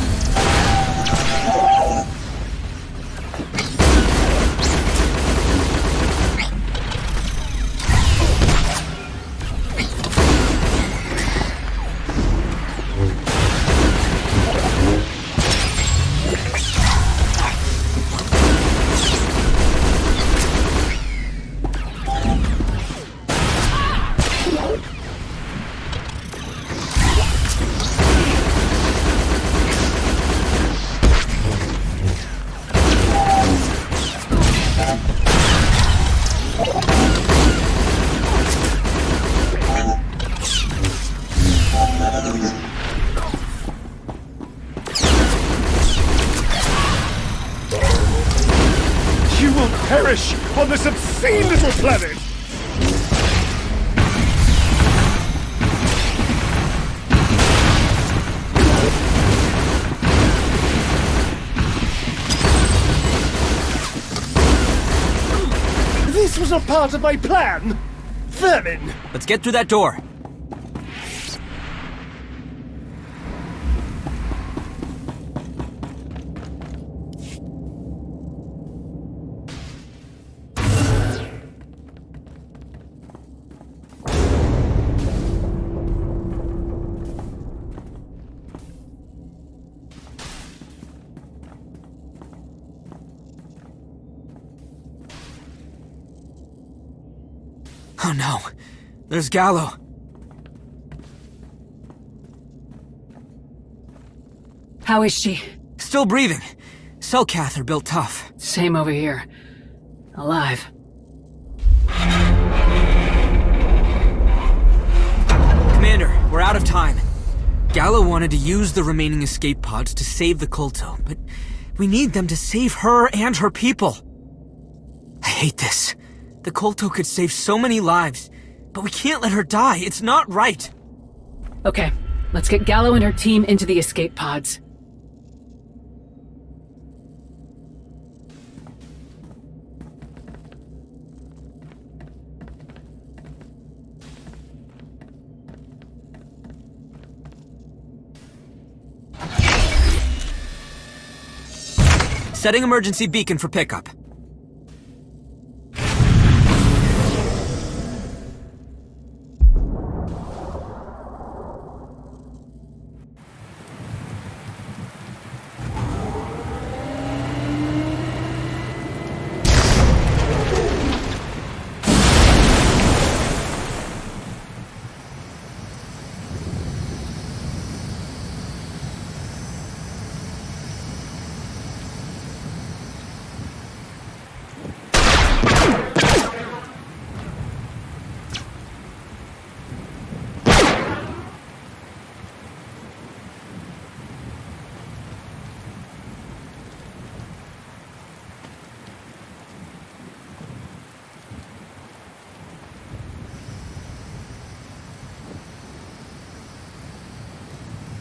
Speaker 8: Perish on this obscene little planet! This was a part of my plan! Vermin!
Speaker 11: Let's get through that door. Oh no. There's Gallo.
Speaker 3: How is she?
Speaker 11: Still breathing. Cell cath are built tough.
Speaker 3: Same over here. Alive.
Speaker 11: Commander, we're out of time. Gallo wanted to use the remaining escape pods to save the Kolto, but we need them to save her and her people. I hate this. The Kolto could save so many lives, but we can't let her die. It's not right.
Speaker 3: Okay, let's get Gallo and her team into the escape pods.
Speaker 11: Setting emergency beacon for pickup.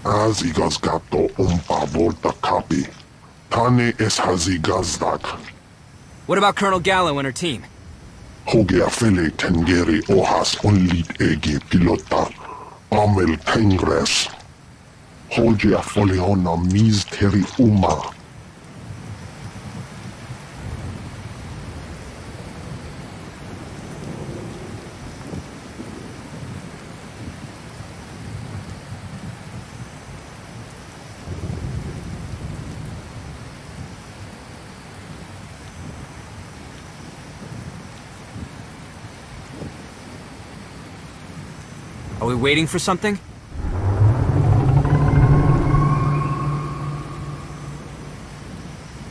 Speaker 20: Hazigazgato volta capi. Tane es hazigazdak.
Speaker 11: What about Colonel Gallo and her team?
Speaker 20: Hoge afele tengeri ohas onlit egi pilota. Amel tengres. Hoge afoleona mis teri uma.
Speaker 11: Are we waiting for something?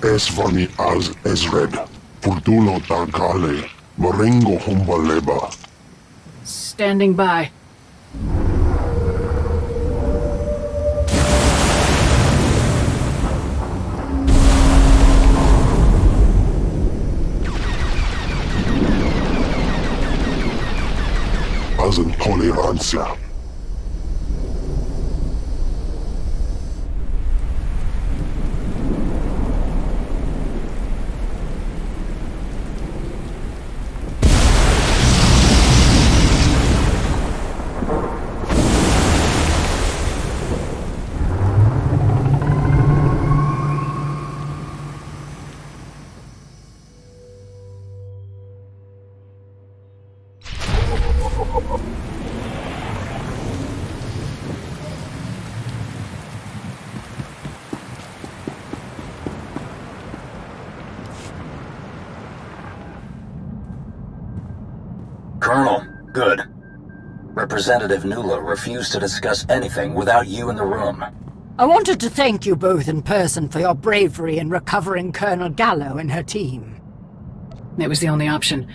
Speaker 20: Esvani az Ezred. Furtulo da gale. Marengo humbaleba.
Speaker 3: Standing by.
Speaker 20: As intolerancia.
Speaker 16: Colonel, good. Representative Nula refused to discuss anything without you in the room.
Speaker 1: I wanted to thank you both in person for your bravery in recovering Colonel Gallo and her team.
Speaker 3: It was the only option.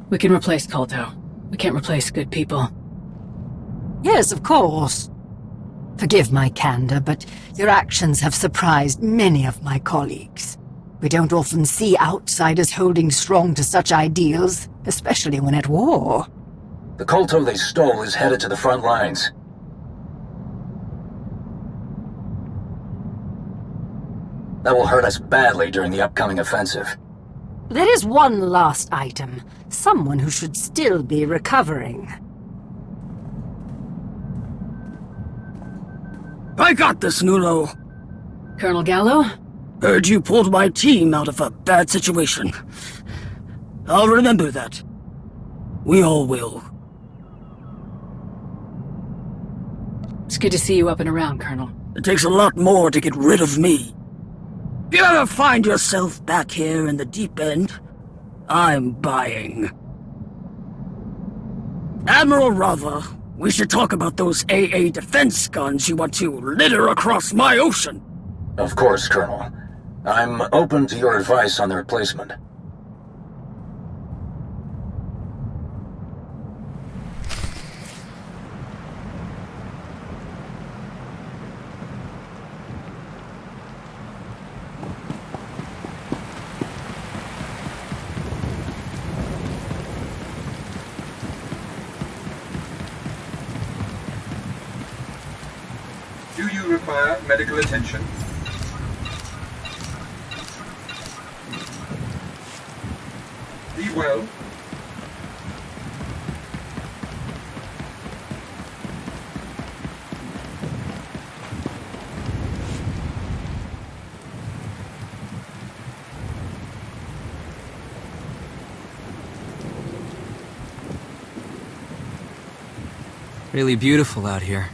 Speaker 3: We can replace Kolto. We can't replace good people.
Speaker 1: Yes, of course. Forgive my candor, but your actions have surprised many of my colleagues. We don't often see outsiders holding strong to such ideals, especially when at war.
Speaker 16: The Kolto they stole is headed to the front lines. That will hurt us badly during the upcoming offensive.
Speaker 1: There is one last item. Someone who should still be recovering.
Speaker 15: I got this, Nulo.
Speaker 3: Colonel Gallo?
Speaker 15: Heard you pulled my team out of a bad situation. I'll remember that. We all will.
Speaker 3: It's good to see you up and around, Colonel.
Speaker 15: It takes a lot more to get rid of me. If you ever find yourself back here in the deep end, I'm buying. Admiral Rava, we should talk about those AA defense guns you want to litter across my ocean.
Speaker 16: Of course, Colonel. I'm open to your advice on their placement.
Speaker 14: Do you require medical attention? Be well.
Speaker 11: Really beautiful out here.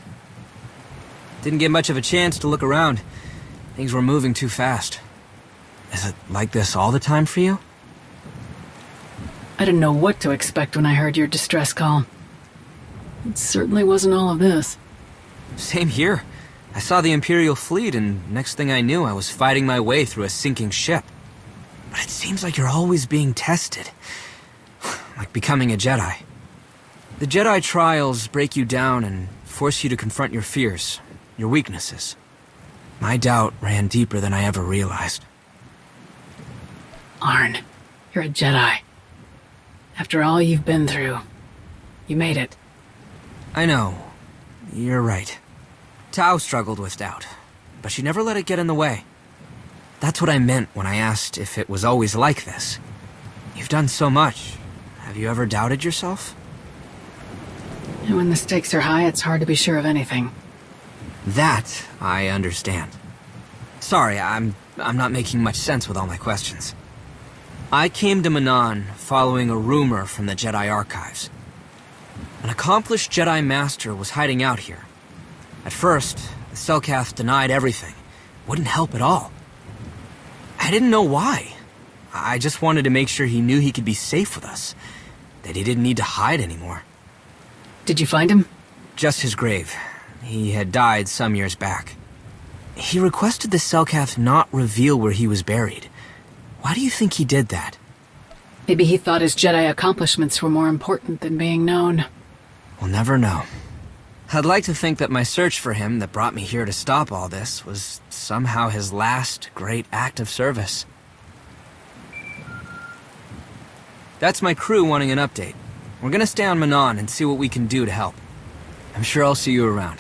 Speaker 11: Didn't get much of a chance to look around. Things were moving too fast. Is it like this all the time for you?
Speaker 3: I didn't know what to expect when I heard your distress call. It certainly wasn't all of this.
Speaker 11: Same here. I saw the Imperial fleet, and next thing I knew, I was fighting my way through a sinking ship. But it seems like you're always being tested. Like becoming a Jedi. The Jedi trials break you down and force you to confront your fears, your weaknesses. My doubt ran deeper than I ever realized.
Speaker 3: Arn, you're a Jedi. After all you've been through, you made it.
Speaker 11: I know. You're right. Tao struggled with doubt, but she never let it get in the way. That's what I meant when I asked if it was always like this. You've done so much. Have you ever doubted yourself?
Speaker 3: And when the stakes are high, it's hard to be sure of anything.
Speaker 11: That I understand. Sorry, I'm not making much sense with all my questions. I came to Manan following a rumor from the Jedi Archives. An accomplished Jedi Master was hiding out here. At first, the Selkath denied everything. Wouldn't help at all. I didn't know why. I just wanted to make sure he knew he could be safe with us. That he didn't need to hide anymore.
Speaker 3: Did you find him?
Speaker 11: Just his grave. He had died some years back. He requested the Selkath not reveal where he was buried. Why do you think he did that?
Speaker 3: Maybe he thought his Jedi accomplishments were more important than being known.
Speaker 11: We'll never know. I'd like to think that my search for him that brought me here to stop all this was somehow his last great act of service. That's my crew wanting an update. We're gonna stay on Manan and see what we can do to help. I'm sure I'll see you around.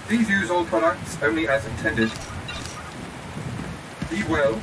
Speaker 14: Please use all products only as intended. Be well.